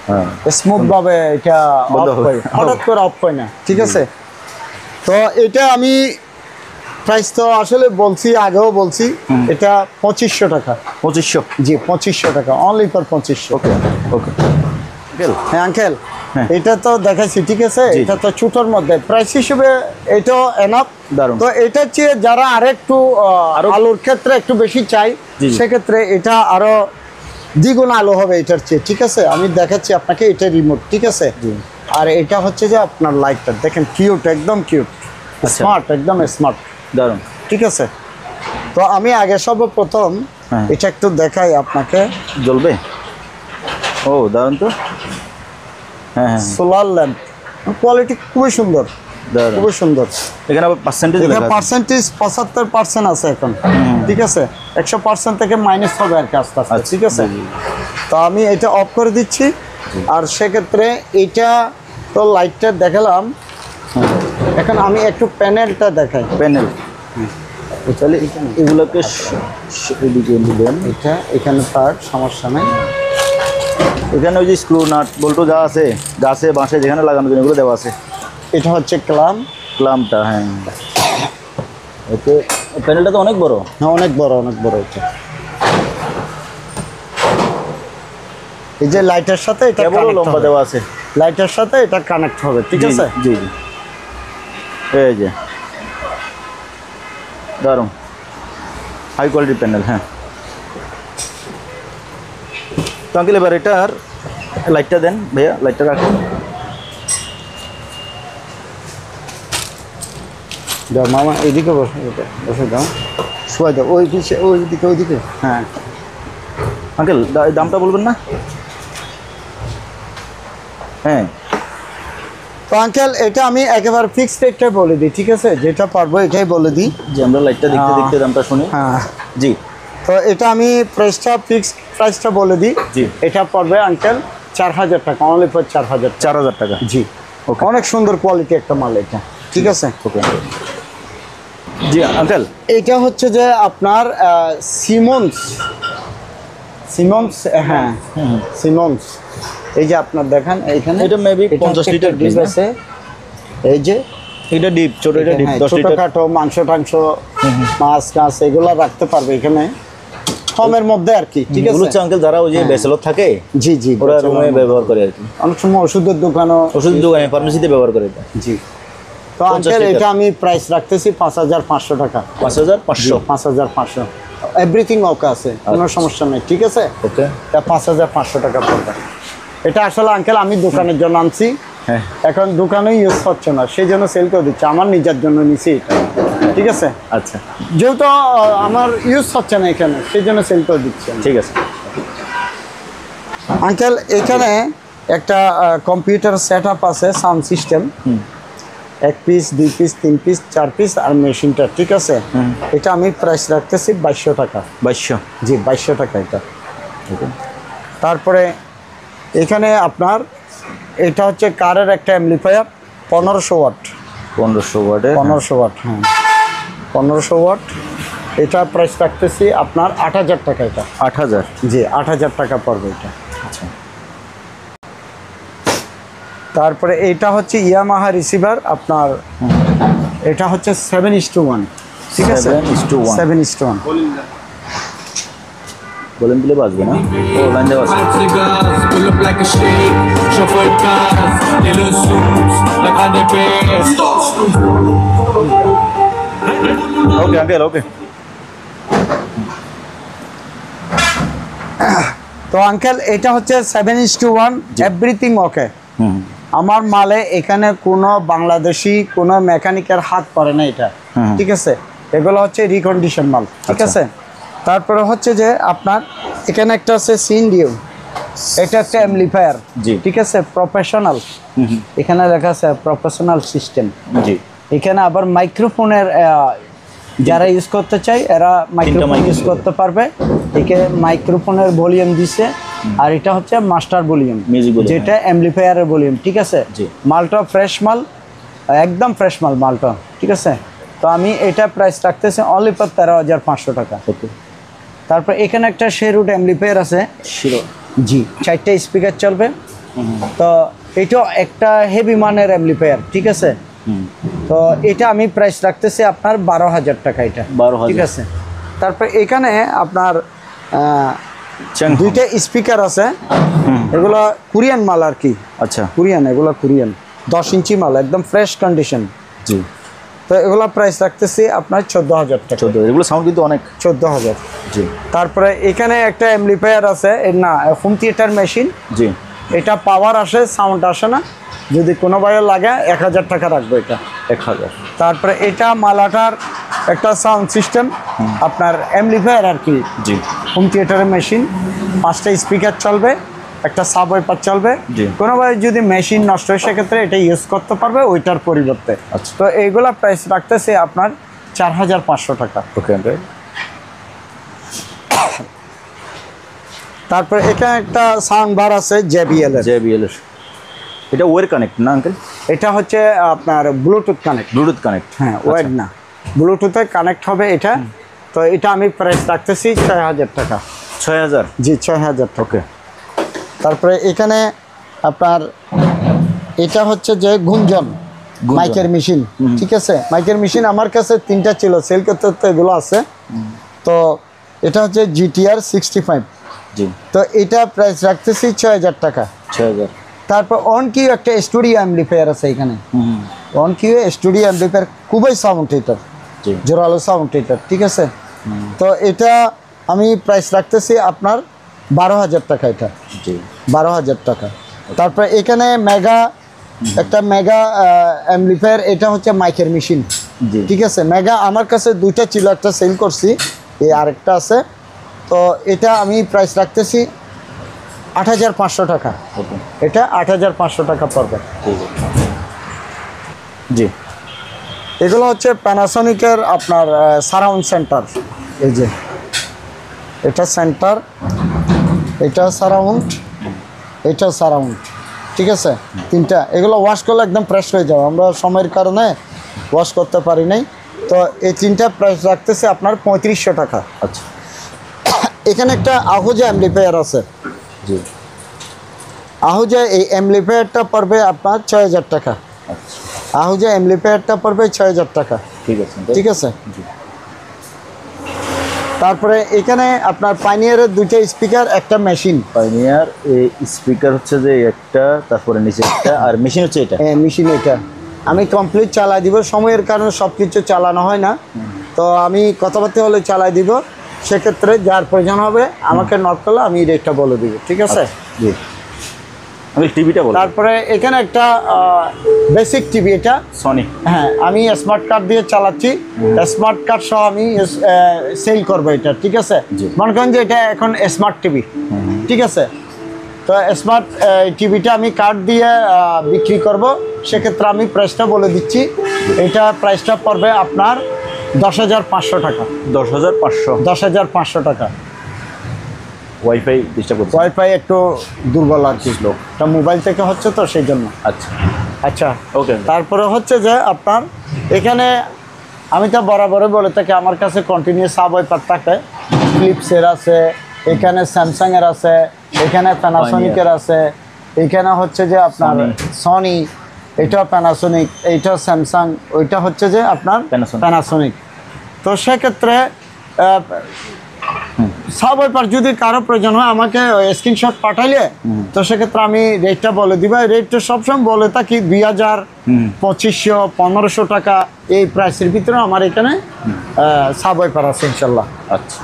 S2: হ্যাঁ,
S1: স্মুথ ভাবে এটা
S2: বন্ধ
S1: অফ
S2: হবে।
S1: হয়, হঠাৎ করে অফ হয় না, ঠিক আছে। তো এটা আমি প্রাইস তো আসলে বলছি, আগেও বলছি, এটা 2500 টাকা।
S2: 2500?
S1: জি, 2500 টাকা, অনলি ফর 2500।
S2: ওকে ওকে।
S1: হ্যাঁ আঙ্কেল,
S2: হ্যাঁ।
S1: এটা তো দেখাচ্ছি, ঠিক আছে।
S2: জি,
S1: এটা তো ছোটোর মধ্যে প্রাইস হিসেবে এটাও এনাফ।
S2: দারুণ।
S1: তো এটার চেয়ে যারা আরেকটু আলোর ক্ষেত্রে একটু বেশি চাই,
S2: জি।
S1: সেক্ষেত্রে এটা আরো দ্বিগুণ আলো হবে এটার চেয়ে, ঠিক আছে। আমি দেখাচ্ছি আপনাকে, এটা রিমোট, ঠিক আছে। আর এটা হচ্ছে যে আপনার লাইটটা দেখেন, কিউট, একদম কিউট, স্মার্ট, একদম স্মার্ট,
S2: দারুণ,
S1: ঠিক আছে। তো আমি আগে সর্বপ্রথম এটা একটু দেখাই আপনাকে।
S2: জ্বলবে? ও দারুণ তো। হ্যাঁ হ্যাঁ,
S1: সোলার ল্যাম্প, কোয়ালিটি খুবই সুন্দর,
S2: দারুণ,
S1: খুবই সুন্দর।
S2: এখানে আবার পার্সেন্টেজ লেখা আছে।
S1: পার্সেন্টেজ 75% আছে এখন, ঠিক আছে। 100% থেকে মাইনাস হবে আর কি আস্তে আস্তে, ঠিক আছে। তো আমি এটা অফ করে দিচ্ছি, আর সেক্ষেত্রে এটা তো লাইটটা দেখালাম, এখন আমি একটু প্যানেলটা দেখাই।
S2: প্যানেল তাহলে এগুলোকে এদিকে নেবেন।
S1: এটা এখানে তার সমস্যা নেই।
S2: এখানে ওই যে স্ক্রু নাট বল্টু যা আছে গাছে বাঁশে যেখানে লাগানো যায় এগুলো দেওয়া আছে।
S1: এটা হচ্ছে
S2: ক্লামটা, হ্যাঁ। ওকে, প্যানেলটা তো অনেক বড়।
S1: হ্যাঁ, অনেক বড় এটা। এই যে লাইটের সাথে এটা
S2: কেবল লম্বা দেওয়া আছে,
S1: লাইটের সাথে এটা কানেক্ট হবে, ঠিক আছে?
S2: জি জি। এই যে দারুণ হাই কোয়ালিটি প্যানেল। হ্যাঁ, তো আঙ্কেল এবার এটার লাইটটা দেন ভাইয়া, লাইটটা রাখুন।
S1: দাও মামা, এদিকে বসে দাও, শোয়া দাও, ওইদিকে। হ্যাঁ
S2: আঙ্কেল দামটা বলবেন না? হ্যাঁ,
S1: তো আঙ্কেল এটা আমি একেবারে ফিক্সড রেটটা বলে দিই, ঠিক আছে? যেটা পারবো এটাই বলে দিই,
S2: যে আমরা লাইটটা দেখতে দেখতে দামটা শুনি।
S1: হ্যাঁ
S2: জি।
S1: তো এটা আমি ফিক্সড প্রাইসটা বলে দিই।
S2: জি।
S1: এটা পড়বে আঙ্কেল 4000 টাকা, অনলি ফর
S2: 4000 টাকা।
S1: জি, ওকে। অনেক সুন্দর কোয়ালিটি একটা মাল এটা, ঠিক আছে?
S2: ওকে জি আঙ্কেল।
S1: এটা হচ্ছে যে আপনার সিমন্স, হ্যাঁ সিমন্স। এই যে আপনার দেখেন এইখানে
S2: এটা মেবি 50 লিটার
S1: ডিপ আছে। এই যে
S2: এটা ডিপ, ছোট, এটা ডিপ 10 লিটার।
S1: ছোটখাটো মাংস মাছ এগুলো রাখতে পারবে এখানে কমের মধ্যে আর কি, ঠিক আছে?
S2: এগুলো হচ্ছে আঙ্কেল যারা ওই যে ব্যাচেলর থাকে,
S1: জি,
S2: ওরা রুমে ব্যবহার করে আর কি।
S1: অনেক সময় ওষুধের দোকানে
S2: ফার্মেসিতে ব্যবহার করে এটা।
S1: জি। তো আঙ্কেল এটা আমি প্রাইস রাখতেছি 5500 টাকা। 5500 এভরিথিং ওকে আছে, কোনো সমস্যা নেই, ঠিক আছে?
S2: ওকে,
S1: এটা 5500 টাকা পড়বে। এটা আসলে আঙ্কেল আমি দোকানের জন্য আনছি,
S2: হ্যাঁ।
S1: এখন দোকানে ইউজ হচ্ছে না, সেই জন্য সেল করে দিচ্ছি, আমার নিজের জন্য নিছি এটা, ঠিক আছে?
S2: আচ্ছা,
S1: যেহেতু আমার ইউজ হচ্ছে না এখানে, সেই জন্য সেল করে দিচ্ছি।
S2: ঠিক আছে
S1: আঙ্কেল এখানে একটা কম্পিউটার সেট আপ আছে, sound system, 1 piece 2 piece 3 piece 4 piece আর মেশিনটা, ঠিক আছে? এটা আমি প্রাইস রাখতেছি 2200 টাকা।
S2: 2200?
S1: জি, 2200 টাকা এটা। তারপরে এখানে আপনার এটা হচ্ছে কারের একটা অ্যাম্পলিফায়ার 1500 ওয়াট।
S2: 1500 ওয়াটের?
S1: 1500 ওয়াট, হ্যাঁ 1500 ওয়াট। এটা প্রাইস রাখতেছি আপনার 8000 টাকা। এটা
S2: 8000?
S1: জি, 8000 টাকা পড়বে এটা।
S2: আচ্ছা।
S1: তারপরে এটা হচ্ছে ইয়ামাহা রিসিভার আপনার, এটা হচ্ছে 7:1, ঠিক আছে? 7:1
S2: বলেন দিলে বাজবে না? ও লাইন দেওয়া আছে।
S5: Cigars, pull up like a steak, chauffeur cars, yellow suits, like on the bed.
S2: Okay uncle, okay.
S1: তো আঙ্কেল এটা হচ্ছে 7:1, এভরিথিং ওকে। আমার মালে এখানে কোনো বাংলাদেশি কোনো মেকানিকের হাত পড়ে না এটা, ঠিক আছে? এগুলো হচ্ছে রিকন্ডিশন মাল, ঠিক আছে? তারপরে হচ্ছে যে আপনার এখানে একটা আছে সিনডিও, এটা একটা অ্যাম্পলিফায়ার, ঠিক আছে? প্রফেশনাল, এখানে লেখা আছে প্রফেশনাল সিস্টেম। জি। এখানে আবার মাইক্রোফোনের যারা ইউজ করতে চায় এরা মাইক্রোফোন ইউজ করতে পারবে। এখানে মাইক্রোফোনের ভলিউম দিছে, আর এটা হচ্ছে মাস্টার ভলিউম, যেটা অ্যাম্পলিফায়ারের ভলিউম, ঠিক আছে? মালটা ফ্রেশ মাল, একদম ফ্রেশ মালটা, ঠিক আছে? তো আমি এটা প্রাইস রাখতেছি অনলি ফর 13500 টাকা। ওকে। তারপর এখানে একটা শেরুড অ্যাম্পলিফায়ার আছে, জি, 4টা স্পিকার চলবে। তো এটা একটা হেভি মানের অ্যাম্পলিফায়ার, ঠিক আছে? তো এটা আমি প্রাইস রাখতেছি আপনার 12000 টাকা। এটা
S2: 12000,
S1: ঠিক আছে? তারপর এখানে আপনার 2টা স্পিকার আছে, এগুলো কোরিয়ান মাল আর কি।
S2: আচ্ছা,
S1: এগুলো কোরিয়ান 10 ইঞ্চি মাল, একদম ফ্রেশ কন্ডিশন। জি। তো এগুলো প্রাইস রাখতেছি আপনার 14000 টাকা।
S2: 14, এগুলো সাউন্ড কিন্তু অনেক।
S1: 14000।
S2: জি।
S1: তারপরে এখানে একটা অ্যাম্পলিফায়ার আছে, না হোম থিয়েটার মেশিন।
S2: জি।
S1: এটা পাওয়ার আসে, সাউন্ড আসে না, যদি কোনো বাইরে লাগে 1000 টাকা রাখবো এটা।
S2: 1000।
S1: তারপরে এটা মালাটার একটা সাউন্ড সিস্টেম, আপনার অ্যাম্পলিফায়ার আর কি। জি। হোম থিয়েটারের মেশিন, 5টা স্পিকার চলবে, একটা সাব ওয়াইপার চলবে। কোনোভাবে যদি মেশিন নষ্ট হয় সেক্ষেত্রে এটা ইউজ করতে পারবে ওইটার পরিবর্তে। আচ্ছা। তো এইগুলা প্রাইস রাখতেছে আপনার 4500 টাকা।
S2: ওকে।
S1: তারপর এখানে একটা সাউন্ড বার আছে JBL এর।
S2: JBL এর। এটা ওয়্যার কানেক্ট না আঙ্কেল?
S1: এটা হচ্ছে আপনার ব্লুটুথ কানেক্ট।
S2: Bluetooth connect.
S1: হ্যাঁ, ওয়্যার না, ব্লুটুথে কানেক্ট হবে এটা। তো এটা আমি প্রাইস রাখতেছি ৬,০০০ টাকা।
S2: ৬,০০০?
S1: জি, ৬,০০০ টাকা।
S2: ওকে।
S1: তারপরে এখানে আপনার এটা হচ্ছে যে গুঞ্জন মাইকের মেশিন, ঠিক আছে? মাইকের মেশিন আমার কাছে 3টা ছিল, সেল করতে তো এগুলো আছে। তো এটা হচ্ছে GTR 65।
S2: জি।
S1: তো এটা প্রাইস রাখতেছি ৬,০০০ টাকা।
S2: ৬,০০০।
S1: তারপর অনকিউ একটা স্টুডিও অ্যাম্পলিফায়ার আছে এখানে। অনকিউ স্টুডিও অ্যাম্পলিফায়ার খুবই সাউন্ড এটার, জোরালো সাউন্ড এটার, ঠিক আছে? তো এটা আমি প্রাইস রাখতেছি আপনার ১২,০০০ টাকা। এটা ১২,০০০ টাকা। তারপর এখানে একটা মেগা অ্যাম্পলিফায়ার, এটা হচ্ছে মাইকের মেশিন, ঠিক আছে? মেগা আমার কাছে 2টা ছিল, একটা সেল করছি, এই আরেকটা আছে। তো এটা আমি প্রাইস রাখতেছি ৮,৫০০ টাকা। এটা ৮,৫০০ টাকা পড়বে।
S2: জি।
S1: এগুলো হচ্ছে প্যানাসোনিকের আপনার সারাউন্ড সেন্টার। এই যে এটা সেন্টার, এটা সারাউন্ড, এটা সারাউন্ড, ঠিক আছে? 3টা। এগুলো ওয়াশ করলে একদম ফ্রেশ হয়ে যাবে, আমরা সময়ের কারণে ওয়াশ করতে পারি নাই। তো এই 3টা প্রাইস রাখতেছে আপনার ৩৫০০ টাকা।
S2: আচ্ছা।
S1: এখানে একটা আহুজা অ্যাম্পলিফায়ার আছে।
S2: জি।
S1: আহুজা এই অ্যাম্পলিফায়ারটা পড়বে আপনার ৬,০০০ টাকা।
S2: আচ্ছা।
S1: আহুজা অ্যাম্পলিফায়ারটা পড়বে ৬,০০০ টাকা।
S2: ঠিক আছে,
S1: ঠিক আছে। তারপরে এখানে আপনার পাইনিয়ারের 2টা স্পিকার, একটা মেশিন।
S2: পাইনিয়ার এই স্পিকার হচ্ছে যে একটা, তারপরে নিচে একটা, আর মেশিন হচ্ছে এটা।
S1: হ্যাঁ, মেশিন এটা আমি কমপ্লিট চালাই দিব, সময়ের কারণে সব কিছু চালানো হয় না। তো আমি কথাবার্তা হলে চালাই দিব, সেক্ষেত্রে যার প্রয়োজন হবে আমাকে নক করলে আমি রেটটা বলে দিব, ঠিক আছে?
S2: জি। আমি টিভিটা বলি।
S1: তারপরে এখানে একটা বেসিক টিভি, এটা
S2: সনি।
S1: হ্যাঁ, আমি স্মার্ট কার্ড দিয়ে চালাচ্ছি, স্মার্ট কার্ড সহ আমি সেল করবো এটা, ঠিক আছে? মনে করেন যে এটা এখন স্মার্ট টিভি, ঠিক আছে? তো স্মার্ট টিভিটা আমি কার্ড দিয়ে বিক্রি করব, সেক্ষেত্রে আমি প্রাইসটা বলে দিচ্ছি। এটা প্রাইসটা পড়বে আপনার ১০,৫০০ টাকা।
S2: ১০,৫০০?
S1: ১০,৫০০ টাকা।
S2: ওয়াইফাই ডিস্টার্ব করছে?
S1: ওয়াইফাই একটু দুর্বল আর কি, এটা মোবাইল থেকে হচ্ছে তো সেই জন্য।
S2: আচ্ছা
S1: আচ্ছা,
S2: ওকে।
S1: তারপরে হচ্ছে যে আপনার এখানে আমি তো বরাবরই বলে থাকি, আমার কাছে কন্টিনিউ সাব ওয়াইপার থাকে। ফিলিপসের আছে, এখানে স্যামসাংয়ের আছে, এখানে প্যানাসোনিকের আছে, এখানে হচ্ছে যে আপনার সনি, এটা প্যানাসোনিক, এইটা স্যামসাং, ওইটা হচ্ছে যে আপনার প্যানাসোনিক। তো সেক্ষেত্রে সাব ওয়াইপার যদি কারো প্রয়োজন হয় আমাকে স্ক্রিনশট পাঠাইলে, তো সেক্ষেত্রে আমি রেটটা বলে দিব। রেটটা সবসময় বলে থাকি ২,০০০, ২৫০০, ১৫০০ টাকা, এই প্রাইসের ভিতরে আমার এখানে সাব ওয়াইপার আছে ইনশাল্লাহ।
S2: আচ্ছা।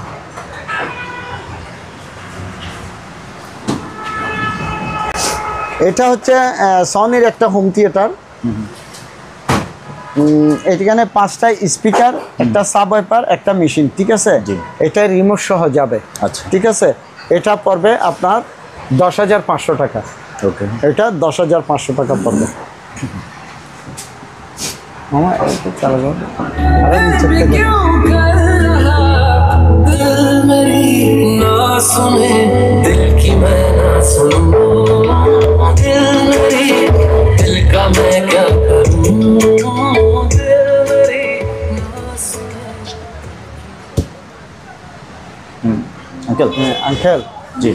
S1: এটা হচ্ছে সনির একটা হোম থিয়েটার। এখানে ৫টা স্পিকার, একটা সাব ওয়াইপার, একটা মেশিন, ঠিক আছে? এটা রিমোট সহ যাবে।
S2: আচ্ছা,
S1: ঠিক আছে। এটা পড়বে আপনার ১০,৫০০ টাকা।
S2: ওকে,
S1: এটা ১০,৫০০ টাকা পড়বে। মামা এটা চালা যাবে। আরে নিচে থেকে
S2: আঙ্কেল।
S1: আঙ্কেল
S2: জি,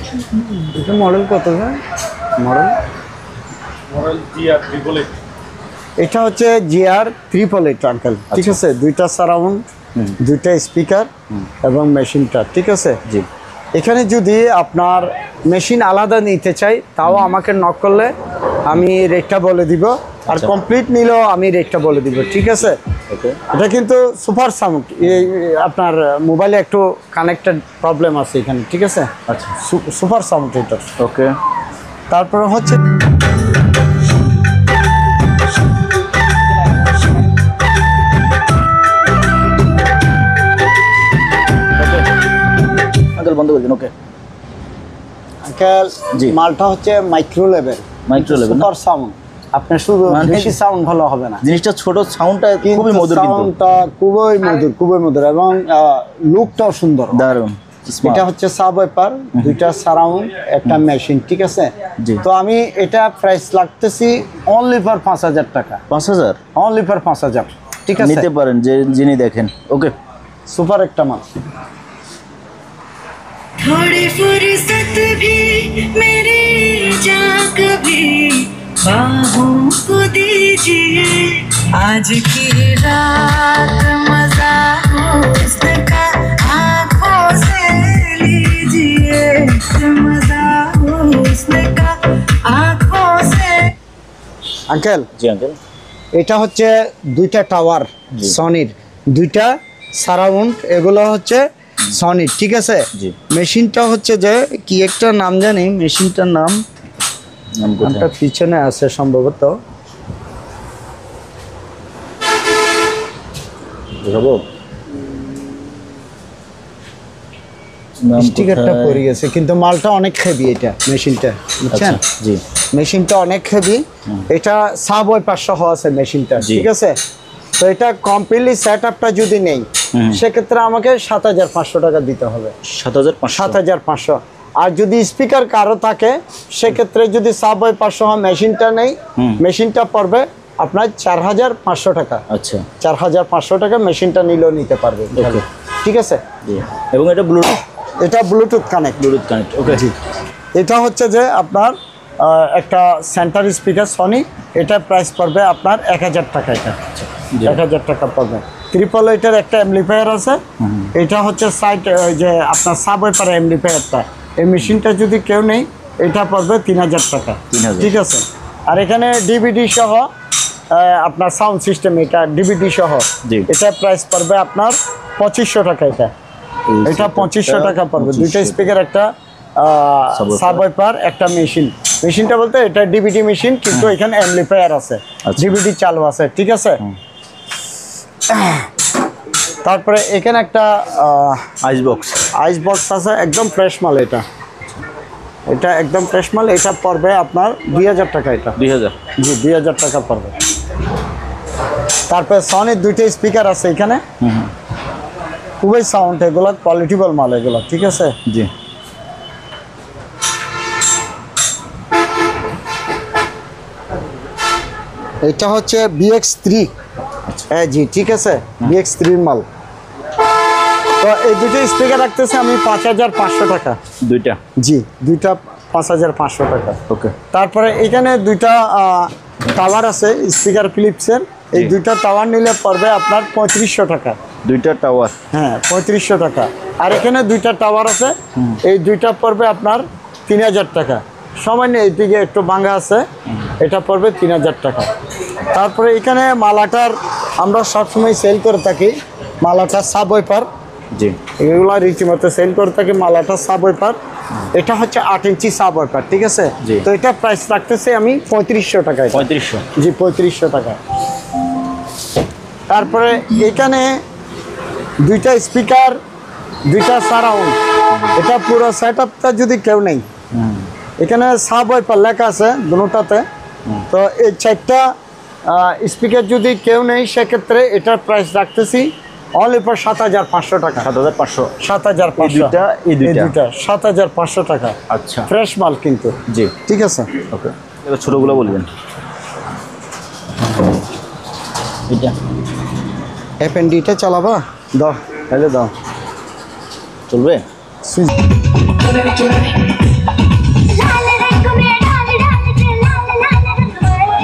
S1: এটা মডেল কত? মডেল এটা হচ্ছে GR888 আঙ্কেল, ঠিক আছে? 2টা সারাউন্ড, 2টা স্পিকার এবং মেশিনটা, ঠিক আছে?
S2: জি।
S1: এখানে যদি আপনার মেশিন আলাদা নিতে চাই তাও আমাকে নক করলে আমি রেটটা বলে দিব, আর কমপ্লিট নিলেও আমি রেটটা বলে দিব, ঠিক আছে?
S2: ওকে।
S1: এটা কিন্তু সুপার সাউন্ড, আপনার মোবাইলে একটু কানেক্টেড প্রবলেম আছে এখানে, ঠিক আছে?
S2: আচ্ছা,
S1: সুপার সাউন্ড এটা।
S2: ওকে।
S1: তারপরে হচ্ছে
S2: আঙ্কেল বন্ধ করে দিন। ওকে
S1: আঙ্কেল,
S2: জি।
S1: মালটা হচ্ছে মাইক্রো লেভেল, সুপার সাউন্ড। আপনার শুধু বেশি সাউন্ড ভালো হবে না,
S2: জিনিসটা ছোট, সাউন্ডটা খুবই মধুর, কিন্তু
S1: সাউন্ডটা খুবই মধুর, খুবই মধুর, এবং লুকটাও সুন্দর,
S2: দারুণ। Smart.
S1: এটা হচ্ছে সাব ওয়াইপার, দুইটা সারাউন্ড, একটা মেশিন, ঠিক আছে?
S2: জি।
S1: তো আমি এটা প্রাইস লাগতেছি অনলি ফর 5000 টাকা,
S2: 5000
S1: অনলি ফর 5000, ঠিক আছে?
S2: নিতে পারেন যে যিনি দেখেন। ওকে,
S1: সুপার একটা মাল।
S8: थोड़ी फुर्सत भी मेरी जा कभी बाहों को दीजिए आज की रात मजा हुस्न का आंखों से लीजिए मजा हुस्न का आंखों से।
S1: আঙ্কেল,
S2: জি আঙ্কেল।
S1: এটা হচ্ছে দুইটা টাওয়ার
S2: জি।
S1: সনির, দুইটা সারাউন্ড, এগুলো হচ্ছে সনির, ঠিক আছে?
S2: জি।
S1: মেশিনটা হচ্ছে যে কি একটা নাম জানি, মেশিনটার নাম
S2: নাম
S1: নামটা
S2: কোথায়?
S1: পিছনে আছে সম্ভবত।
S2: দেখাবো? নাম
S1: স্টিকারটা
S2: কোথায়?
S1: পড়ে গেছে, কিন্তু মালটা অনেক হেভি, এটা মেশিনটা, বুঝছেন?
S2: আচ্ছা, জি
S1: মেশিনটা অনেক হেভি, এটা সাব ওয়াইপার সহ আছে মেশিনটা,
S2: জি।
S1: ঠিক আছে? তো এটা কমপ্লিটলি সেট আপটা যদি নেই, সেক্ষেত্রে আমাকে 7500 টাকা দিতে হবে,
S2: 7500।
S1: 7500। আর যদি স্পিকার কারো থাকে, সেক্ষেত্রে যদি সাব ওয়াইপার সহ মেশিনটা নেই, মেশিনটা পড়বে আপনার 4500 টাকা।
S2: আচ্ছা,
S1: 4500 টাকা মেশিনটা নিলেও নিতে পারবে,
S2: ওকে,
S1: ঠিক আছে?
S2: জি। এবং এটা ব্লুটুথ,
S1: এটা Bluetooth connect.
S2: Bluetooth connect. Okay, জি।
S1: এটা হচ্ছে যে আপনার একটা সেন্টার স্পিকার সনি, এটা প্রাইস পড়বে আপনার 1000 টাকা, এটা
S2: জি।
S1: 1000 টাকা পড়বে। ট্রিপল এইটার একটা অ্যাম্পলিফায়ার আছে, এটা হচ্ছে সাইড যে আপনার সাব ওয়াইপার অ্যাম্পলিফায়ারটা, এই মেশিনটা যদি কেউ নেই, এটা পড়বে 3000 টাকা,
S2: 3000
S1: ঠিক আছে? আর এখানে ডিভিডি সহ আপনার সাউন্ড সিস্টেম, এটা ডিভিডি সহ,
S2: জি।
S1: এটা প্রাইস পড়বে আপনার 2500 টাকা, এটা 2500 টাকা পড়বে। দুইটা স্পিকার, একটা সাব ওয়াইপার, একটা মেশিন। মেশিনটা বলতে এটা ডিভিডি মেশিন, কিন্তু এখানে অ্যাম্পলিফায়ার আছে,
S2: আচ্ছা।
S1: ডিভিডি চালু আছে, ঠিক আছে? তারপরে এখানে একটা
S2: আইস বক্স,
S1: আইস বক্স আছে, একদম ফ্রেশ মাল, এটা এটা একদম ফ্রেশ মাল, এটা পড়বে আপনার 2000 টাকা, এটা
S2: 2000।
S1: জি 2000 টাকা পড়বে। তারপরে সনির দুইটা স্পিকার আছে এখানে, খুবই সাউন্ড, এগুলো কোয়ালিটিবল মাল এগুলো, ঠিক আছে?
S2: জি।
S1: এটা হচ্ছে BX3, জি, ঠিক আছে? BX3 মাল। তো এই দুটো স্পিকার রাখতেছে আমি 5500 টাকা,
S2: দুইটা,
S1: জি, দুইটা 5500 টাকা।
S2: ওকে।
S1: তারপরে এখানে দুইটা টাওয়ার আছে স্পিকার ফিলিপসের, এই
S2: জি।
S1: দুইটা টাওয়ার নিলে পড়বে আপনার 3500 টাকা,
S2: দুইটা টাওয়ার,
S1: হ্যাঁ 3500 টাকা। আর এখানে দুইটা টাওয়ার আছে, এই দুইটা পড়বে আপনার 3000 টাকা। সামান্য এইদিকে একটু ভাঙা আছে, এটা পড়বে 3000 টাকা। তারপরে এখানে মালাটার আমরা সবসময় সেল করে থাকি, মালাটার সাব ওয়াইপার,
S2: জি।
S1: এগুলো রীতিমতো সেল করে থাকি, মালাটার সাব ওয়াইপার। এটা হচ্ছে 8 ইঞ্চি সাব ওয়াইপার, ঠিক আছে?
S2: জি।
S1: তো এটা প্রাইস রাখতেছি আমি 3500 টাকায়,
S2: 3500।
S1: জি 3500 টাকা। তারপরে এখানে দুইটা স্পিকার, দুইটা সারাউন্ড, এটা পুরো সেট আপটা যদি কেউ নেই, এখানে সাব ওয়াইপার লেখা আছে দুটোটাতে। তো এই 4টা স্পিকার যদি কেউ নেই, সেক্ষেত্রে এটার প্রাইস রাখতেছি অনলি ফর 7500 টাকা।
S2: 7500।
S1: 7500,
S2: এই দুইটা
S1: 7500 টাকা।
S2: আচ্ছা,
S1: ফ্রেশ মাল কিন্তু,
S2: জি।
S1: ঠিক আছে?
S2: ওকে, এবার ছোটগুলো বলবেন। এটা
S1: FND-টা চালাবা, দাও, তাহলে দাও,
S2: চলবে?
S1: সুইচ।
S3: लाल रंग में डाल डाल के लाल लाल रंग में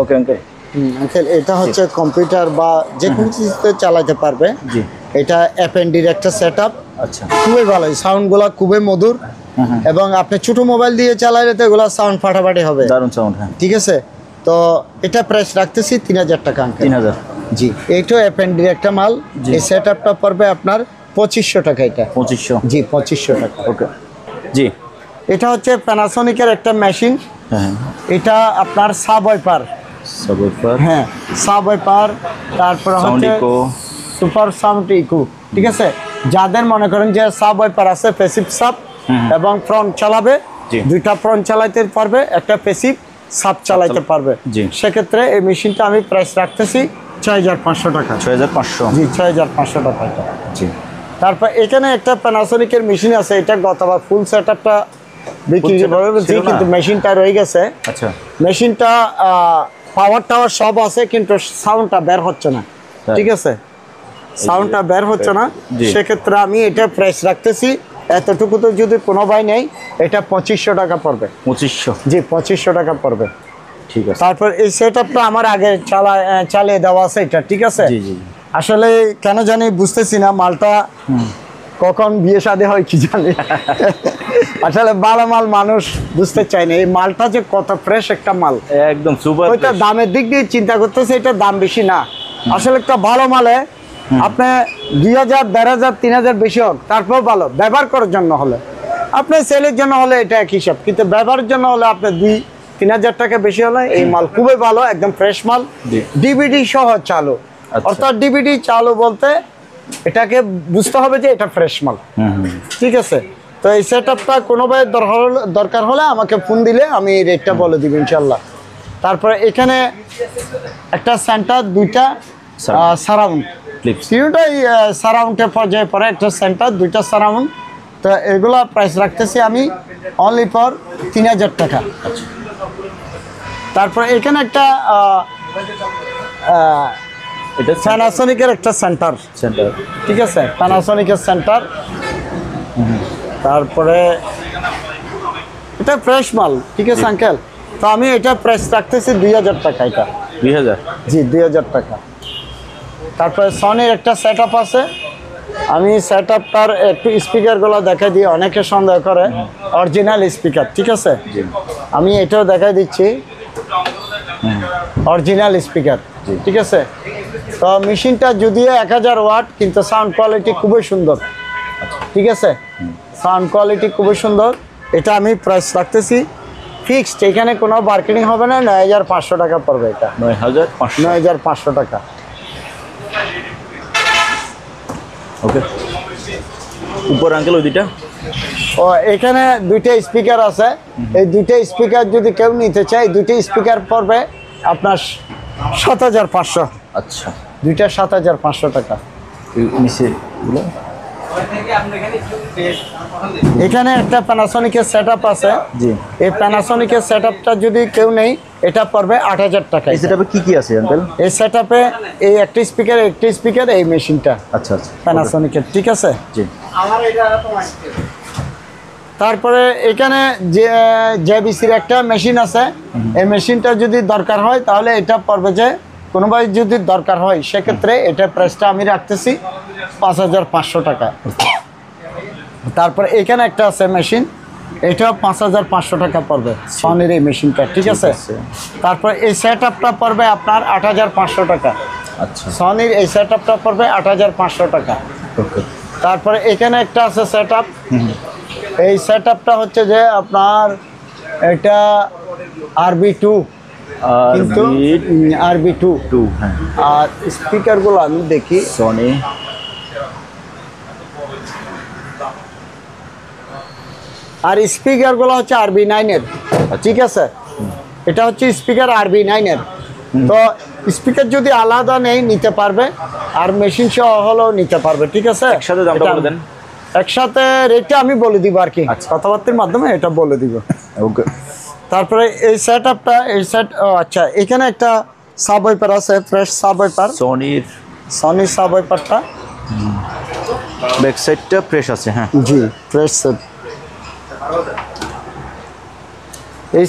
S2: ওকে আঙ্কেল।
S1: আঙ্কেল, এটা হচ্ছে কম্পিউটার বা যে কোনো কিছুতে চালাতে পারবে,
S2: জি।
S1: এটা FND-র একটা সেট আপ,
S2: আচ্ছা,
S1: খুবই ভালো, সাউন্ডগুলো খুবই মধুর, এবং আপনি ছোট মোবাইল দিয়ে চালাইলে তো এগুলো সাউন্ড ফাটাফাটি হবে,
S2: দারুণ সাউন্ড। হ্যাঁ,
S1: ঠিক আছে? তো এটা প্রাইস রাখতেছি 3000 টাকা আঙ্কেল।
S2: 3000।
S1: জি, এইটা FND-র একটা মাল, এই সেট আপটা পড়বে আপনার 2500 টাকা, এটা
S2: 2500।
S1: জি 2500 টাকা।
S2: ওকে, জি।
S1: এটা হচ্ছে প্যানাসোনিকের একটা মেশিন,
S2: হ্যাঁ,
S1: এটা আপনার সাব ওয়াইপার,
S2: সাবওয়ুফার,
S1: হ্যাঁ সাব ওয়াইপার, তারপর
S2: সাউন্ড
S1: হচ্ছে
S2: ইকো,
S1: সুপার সাউন্ড ইকো, ঠিক আছে? যাদের মনে করেন যে সাব ওয়াইপার আছে, প্যাসিভ সাব এবং ফ্রন্ট চালাবে,
S2: জি।
S1: দুইটা ফ্রন্ট চালাইতে পারবে, একটা প্যাসিভ সাপ চালাইতে পারবে।
S2: জি।
S1: সেক্ষেত্রে এই মেশিনটা আমি প্রাইস রাখতেছি 6500 টাকা।
S2: 6500।
S1: জি 6500 টাকা এটা।
S2: জি।
S1: তারপর এখানে একটা প্যানাসোনিকের মেশিন আছে, এটা গতবার ফুল সেটআপটা বিক্রি করে বলছি, কিন্তু মেশিনটা রয়ে গেছে।
S2: আচ্ছা।
S1: মেশিনটা পাওয়ার টাওয়ার সব আছে, কিন্তু সাউন্ডটা বের হচ্ছে না। ঠিক আছে, সাউন্ডটা বের হচ্ছে না। সেক্ষেত্রে আমি এটা প্রাইস রাখতেছি এতটুকু, তো যদি কোনো ভাই নেই এটা 2500 টাকা পড়বে।
S2: 2500।
S1: জি 2500 টাকা পড়বে।
S2: ঠিক আছে।
S1: তারপর এই সেটআপটা আমার আগে চালিয়ে দেওয়া আছে এটা। ঠিক আছে।
S2: জি জি।
S1: আসলে কেন জানি বুঝতেছি না মালটা কখন বিয়ে শাদী হয় কি জানি। আসলে ভালো মাল মানুষ বুঝতে চায় না, এই মালটা যে কত ফ্রেশ একটা মাল,
S2: একদম সুপার।
S1: ওইটা দামের দিক দিয়ে চিন্তা করতেছে, এটা দাম বেশি না। আসলে একটা ভালো মালে আপনি 2000, 1500, 3000 বেশি হোক, তারপর ভালো ব্যবহার করার জন্য হলে, আপনি সেলের জন্য হলে এটা এক হিসাব, কিন্তু ব্যবহারের জন্য হলে আপনি 2-3000 টাকা বেশি হলে এই মাল খুবই ভালো, একদম ফ্রেশ মাল। ডিভিডি সহ চালু, অর্থাৎ ডিভিডি চালু বলতে এটাকে বুঝতে হবে যে এটা ফ্রেশ মাল। ঠিক আছে। তো এই সেটআপটা কোনো ভাই দরকার হলে আমাকে ফোন দিলে আমি রেটটা বলে দিব ইনশাল্লাহ। তারপরে এখানে একটা সেন্টার, দুইটা সারাউন্ড, তিনটাই সারাউন্ডের পর্যায়ে পরে, একটা সেন্টার, দুইটা সারাউন্ড। তো এগুলা প্রাইস রাখতেছি আমি অনলি ফর 3000 টাকা। তারপরে এখানে একটা
S2: এটা
S1: প্যানাসোনিকের একটা সেন্টার। ঠিক আছে, প্যানাসোনিকের সেন্টার। তারপরে এটা ফ্রেশ মাল। ঠিক আছে আঙ্কেল, তো আমি এটা প্রাইস রাখতেছি 2000 টাকা। এটা
S2: 2000?
S1: জি 2000 টাকা। তারপরে সনির একটা সেটআপ আছে, আমি সেটআপটার একটু স্পিকারগুলো দেখাই দিই, অনেকে সন্দেহ করে অরিজিনাল স্পিকার। ঠিক আছে, আমি এটাও দেখাই দিচ্ছি, অরিজিনাল স্পিকার। ঠিক আছে। তো মেশিনটা যদিও 1000 ওয়াট, কিন্তু সাউন্ড কোয়ালিটি খুবই সুন্দর। ঠিক আছে, সাউন্ড কোয়ালিটি খুবই সুন্দর। এটা আমি প্রাইস রাখতেছি ফিক্সড, এখানে কোনো মার্কেটিং হবে না, 9500 টাকা পড়বে। এটা 9500 টাকা।
S2: ওকে। উপর আঙ্কেল ওই দুইটা,
S1: ও এখানে দুইটা স্পিকার আছে, এই দুইটা স্পিকার যদি কেউ নিতে চায়, দুইটা স্পিকার পড়বে আপনার 7500।
S2: আচ্ছা,
S1: দুইটা 7500 টাকা।
S2: নিচে
S1: এখানে একটা প্যানাসোনিকের সেটআপ আছে।
S2: জি।
S1: এই প্যানাসোনিকের সেটআপটা যদি কেউ নেই এটা পড়বে 8000 টাকা।
S2: এই সেটআপে কি কি আছে আঙ্কেল?
S1: এই সেটআপে এই একটা স্পিকার, এই মেশিনটা।
S2: আচ্ছা আচ্ছা,
S1: প্যানাসোনিকের। ঠিক আছে।
S2: জি।
S1: তারপরে এখানে যে জেবিসির একটা মেশিন আছে, এই মেশিনটা যদি দরকার হয় তাহলে এটা পড়বে যে কোনো ভাই যদি দরকার হয়, সেক্ষেত্রে এটা প্রাইসটা আমি রাখতেছি 5500 টাকা। তারপরে এখানে একটা আছে মেশিন, এটাও 5500 টাকা পড়বে, সনির এই মেশিনটা। ঠিক আছে। তারপরে এই সেটআপটা পড়বে আপনার 8500 টাকা।
S2: আচ্ছা,
S1: সনির এই সেটআপটা পড়বে 8500 টাকা। তারপরে এখানে একটা আছে সেটআপ, এই সেটআপটা হচ্ছে যে আপনার এটা RB2, কিন্তু RB2।
S2: হ্যাঁ।
S1: আর স্পিকারগুলো আমি দেখি,
S2: সনি
S1: আর স্পিকারগুলো হচ্ছে RB9 এর। ঠিক আছে, এটা হচ্ছে স্পিকার RB9 এর। তো স্পিকার যদি আলাদা নেই নিতে পারবে, আর মেশিন সহ হলেও নিতে পারবে। ঠিক আছে।
S2: একসাথে দামটা বলে দেন।
S1: একসাথে রেটটা আমি বলে দিব আর কি, কথাবার্তার মাধ্যমে এটা বলে দিব।
S2: ওকে।
S1: তারপরে এই সেটআপটা, এই সেট, আচ্ছা এখানে একটা সাবওয়েপার আছে, ফ্রেশ সাবওয়েপার, সনির সাবওয়েপারটা।
S2: ব্যাক সাইডটা ফ্রেশ আছে। হ্যাঁ
S1: জি, ফ্রেশ সেট। এই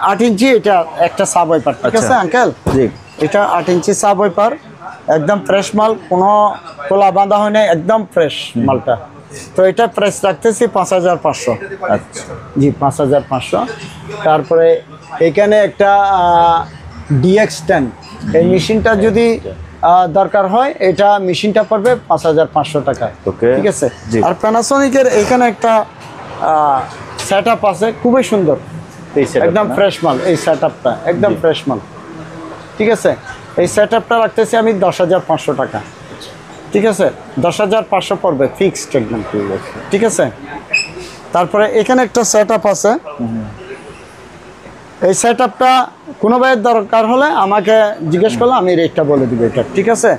S1: 8 ইঞ্চি এটা একটা সাবওয়েপার। ঠিক আছে আঙ্কেল,
S2: জি।
S1: এটা 8 ইঞ্চি সাবওয়েপার, একদম ফ্রেশ মাল, কোনো কোলা বাঁধা হয় না, একদম ফ্রেশ মালটা। তো এটা প্রাইস রাখতেছি 5500।
S2: আচ্ছা,
S1: জি 5500। তারপরে এখানে একটা DX10, এই মেশিনটা যদি দরকার হয়, এটা মেশিনটা পড়বে 5500 টাকা।
S2: ওকে।
S1: ঠিক আছে। আর প্যানাসোনিকের এখানে একটা সেটআপ আছে, খুবই সুন্দর, একদম ফ্রেশ মাল। এই সেটআপটা একদম ফ্রেশ মাল। ঠিক আছে। এই সেটআপটা রাখতেছি আমি 10500 টাকা। ঠিক আছে, 10500 পড়বে ফিক্সড একদম। ঠিক আছে। তারপরে এখানে একটা সেটআপ আছে, এই সেট আপটা কোনো ভাইয়ের দরকার হলে আমাকে জিজ্ঞেস করলে আমি রেটটা বলে দিব এটা, ঠিক আছে?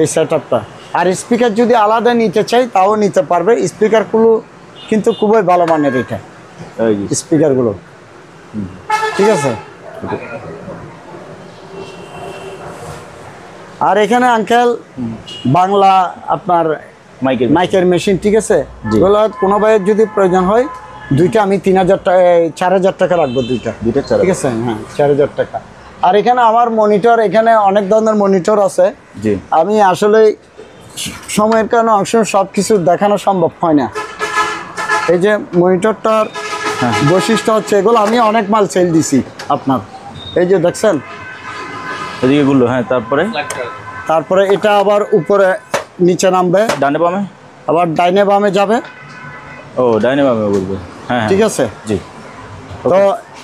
S1: এই সেট আপটা। আর স্পিকার যদি আলাদা নিতে চাই তাও নিতে পারবে। স্পিকারগুলো কিন্তু খুবই ভালো মানের এটা, স্পিকারগুলো, ঠিক আছে? আর এখানে আঙ্কেল বাংলা আপনার মাইকের মেশিন, ঠিক আছে? এগুলো কোনো ভাইয়ের যদি প্রয়োজন হয় দুইটা আমি 3000 টাকা 4000 টাকা রাখবো, দুইটা, ঠিক আছে? হ্যাঁ, 4000 টাকা। আর এখানে আমার মনিটর, এখানে অনেক ধরনের মনিটর আছে। আমি আসলে সময়ের কারণে অংশ সব কিছু দেখানো সম্ভব হয় না। এই যে মনিটরটার বৈশিষ্ট্য হচ্ছে এগুলো আমি অনেক মাল সেল দিছি আপনার, এই যে দেখছেন
S2: এদিকে গুলো। হ্যাঁ, তারপরে
S1: এটা আবার উপরে নিচে নামবে,
S2: ডানে বামে,
S1: আবার ডাইনে বামে যাবে।
S2: ও, ডাইনে বামে বলবে, হ্যাঁ,
S1: ঠিক আছে?
S2: জি।
S1: তো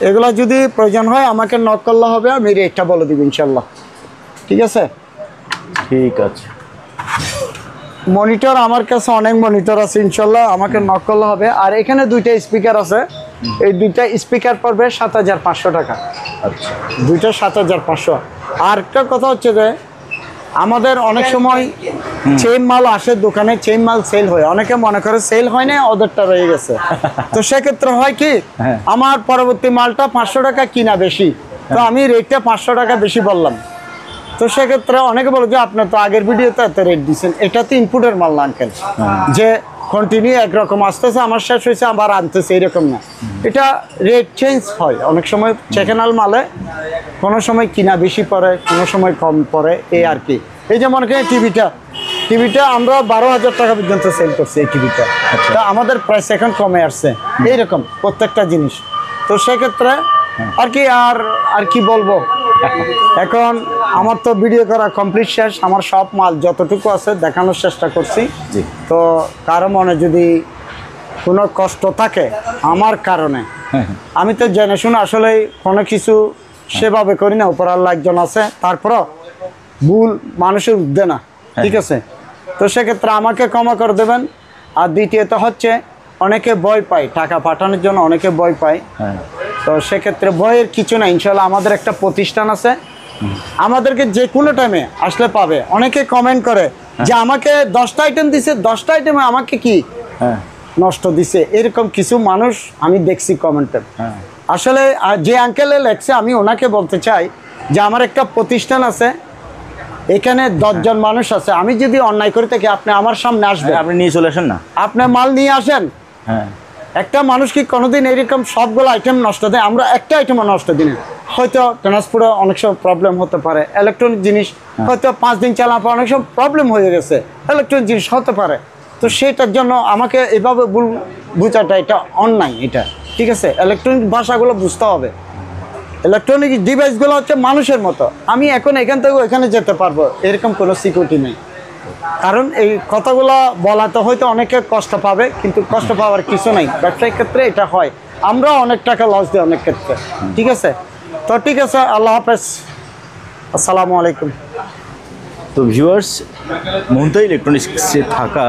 S1: এগুলো যদি প্রয়োজন হয় আমাকে নক করলে হবে, আমি রেটটা বলে দিব ইনশাল্লাহ, ঠিক আছে?
S2: ঠিক আছে।
S1: মনিটর আমার কাছে অনেক মনিটর আছে, ইনশাল্লাহ আমাকে নক করলে হবে। আর এখানে দুইটা স্পিকার আছে, এই দুইটা স্পিকার পড়বে 7500 টাকা।
S2: আচ্ছা,
S1: দুইটা 7500। আর একটা কথা হচ্ছে যে আমাদের অনেক সময় চেইন মাল আসে দোকানে, চেইন মাল সেল হয়, অনেকে মনে করে সেল হয় না, ওদেরটা রয়ে গেছে। তো সেক্ষেত্রে হয় কি, আমার পরবর্তী মালটা 500 টাকা কিনা বেশি, তো আমি রেটটা 500 টাকা বেশি বললাম। তো সেক্ষেত্রে অনেকে বলে যে আপনি তো আগের ভিডিওতে এত রেট দিচ্ছেন, এটা তো ইনপুটের মাল না আঙ্কেল, যে কন্টিনিউ একরকম আসতেছে, আমার শেষ হয়েছে আবার আনতেছে, এরকম না। এটা রেট চেঞ্জ হয় অনেক সময়, সেকেন্ড মালে কোনো সময় কিনা বেশি পড়ে, কোনো সময় কম পড়ে, এই আর কি। এই যে মনে করেন টিভিটা আমরা 12,000 টাকা পর্যন্ত সেল করছি এই টিভিটা। তা আমাদের প্রাইস এখন কমে আসছে, এইরকম প্রত্যেকটা জিনিস। তো সেক্ষেত্রে আর কি বলবো, এখন আমার তো ভিডিও করা কমপ্লিট শেষ, আমার সব মাল যতটুকু আছে দেখানোর চেষ্টা করছি। তো কারো মনে যদি কোনো কষ্ট থাকে আমার কারণে, আমি তো জেনে শুনে আসলে কোনো কিছু সেভাবে করি না, উপর আল্লাহ একজন আছে, তারপরও ভুল মানুষের উঠবে না, ঠিক আছে? তো সেক্ষেত্রে আমাকে ক্ষমা করে দেবেন। আর দ্বিতীয়ত হচ্ছে অনেকে ভয় পায় টাকা পাঠানোর জন্য, অনেকে ভয় পায়। তো সেক্ষেত্রে ভয়ের কিছু না, ইনশাল্লাহ আমাদের একটা প্রতিষ্ঠান আছে, আমাদেরকে যে কোনো টাইমে আসলে পাবে। অনেকে কমেন্ট করে যে আমাকে 10টা আইটেম দিছে, 10টা আইটেমে আমাকে কি নষ্ট দিছে, এরকম কিছু মানুষ আমি দেখছি কমেন্টে। আসলে যে আঙ্কেলে লেখছে আমি ওনাকে বলতে চাই যে আমার একটা প্রতিষ্ঠান আছে, এখানে 10 জন মানুষ আছে, আমি যদি অন্যায় করে থাকি আপনি আমার সামনে আসবেন,
S2: আপনি নিয়ে চলে আসেন না,
S1: আপনি মাল নিয়ে আসেন। একটা মানুষ কি কোনোদিন এরকম সবগুলো আইটেম নষ্ট দেয়? আমরা একটা আইটেমও নষ্ট দিই না। হয়তো ট্রান্সপোর্টে অনেক সময় প্রবলেম হতে পারে, ইলেকট্রনিক জিনিস হয়তো 5 দিন চালানোর পর অনেক সময় প্রবলেম হয়ে গেছে, ইলেকট্রনিক জিনিস হতে পারে। তো সেটার জন্য আমাকে এভাবে বোঝাটা এটা অন্যায়, এটা ঠিক আছে? ইলেকট্রনিক ভাষাগুলো বুঝতে হবে। ইলেকট্রনিক ডিভাইসগুলো হচ্ছে মানুষের মতো, আমি এখন এখান থেকে এখানে যেতে পারবো, এরকম কোনো সিকিউরিটি নেই। কারণ এই কথাগুলো বলাতে হয়তো অনেকে কষ্ট পাবে, কিন্তু কষ্ট পাওয়ার কিছু নাই। ব্যবসায়িক ক্ষেত্রে এটা হয়, আমরা অনেক টাকা লস দিই অনেক ক্ষেত্রে, ঠিক আছে? তো ঠিক আছে, আল্লাহ হাফেজ, আসসালামু আলাইকুম।
S2: তো ভিউয়ার্স, মুনতাহী ইলেকট্রনিক্সে থাকা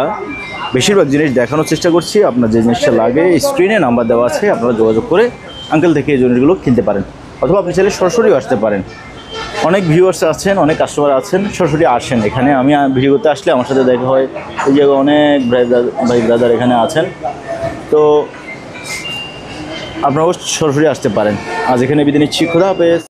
S2: বেশিরভাগ জিনিস দেখানোর চেষ্টা করছি। আপনার যে জিনিসটা লাগে স্ক্রিনে নাম্বার দেওয়া আছে, আপনারা যোগাযোগ করে আঙ্কেল থেকে এই জিনিসগুলো কিনতে পারেন, অথবা আপনি চাইলে সরাসরিও আসতে পারেন। অনেক ভিউয়ার্স আছেন, অনেক কাস্টমার আছেন, সরাসরি আসেন এখানে। আমি ভিডিও করতে আসলে আমার সাথে দেখা হয়, এই জায়গায় অনেক ভাই ব্রাদার এখানে আছেন। তো আপনারাও সরাসরি আসতে পারেন। আজ এখানে বিদায় নিচ্ছি, খোদা হাফেজ।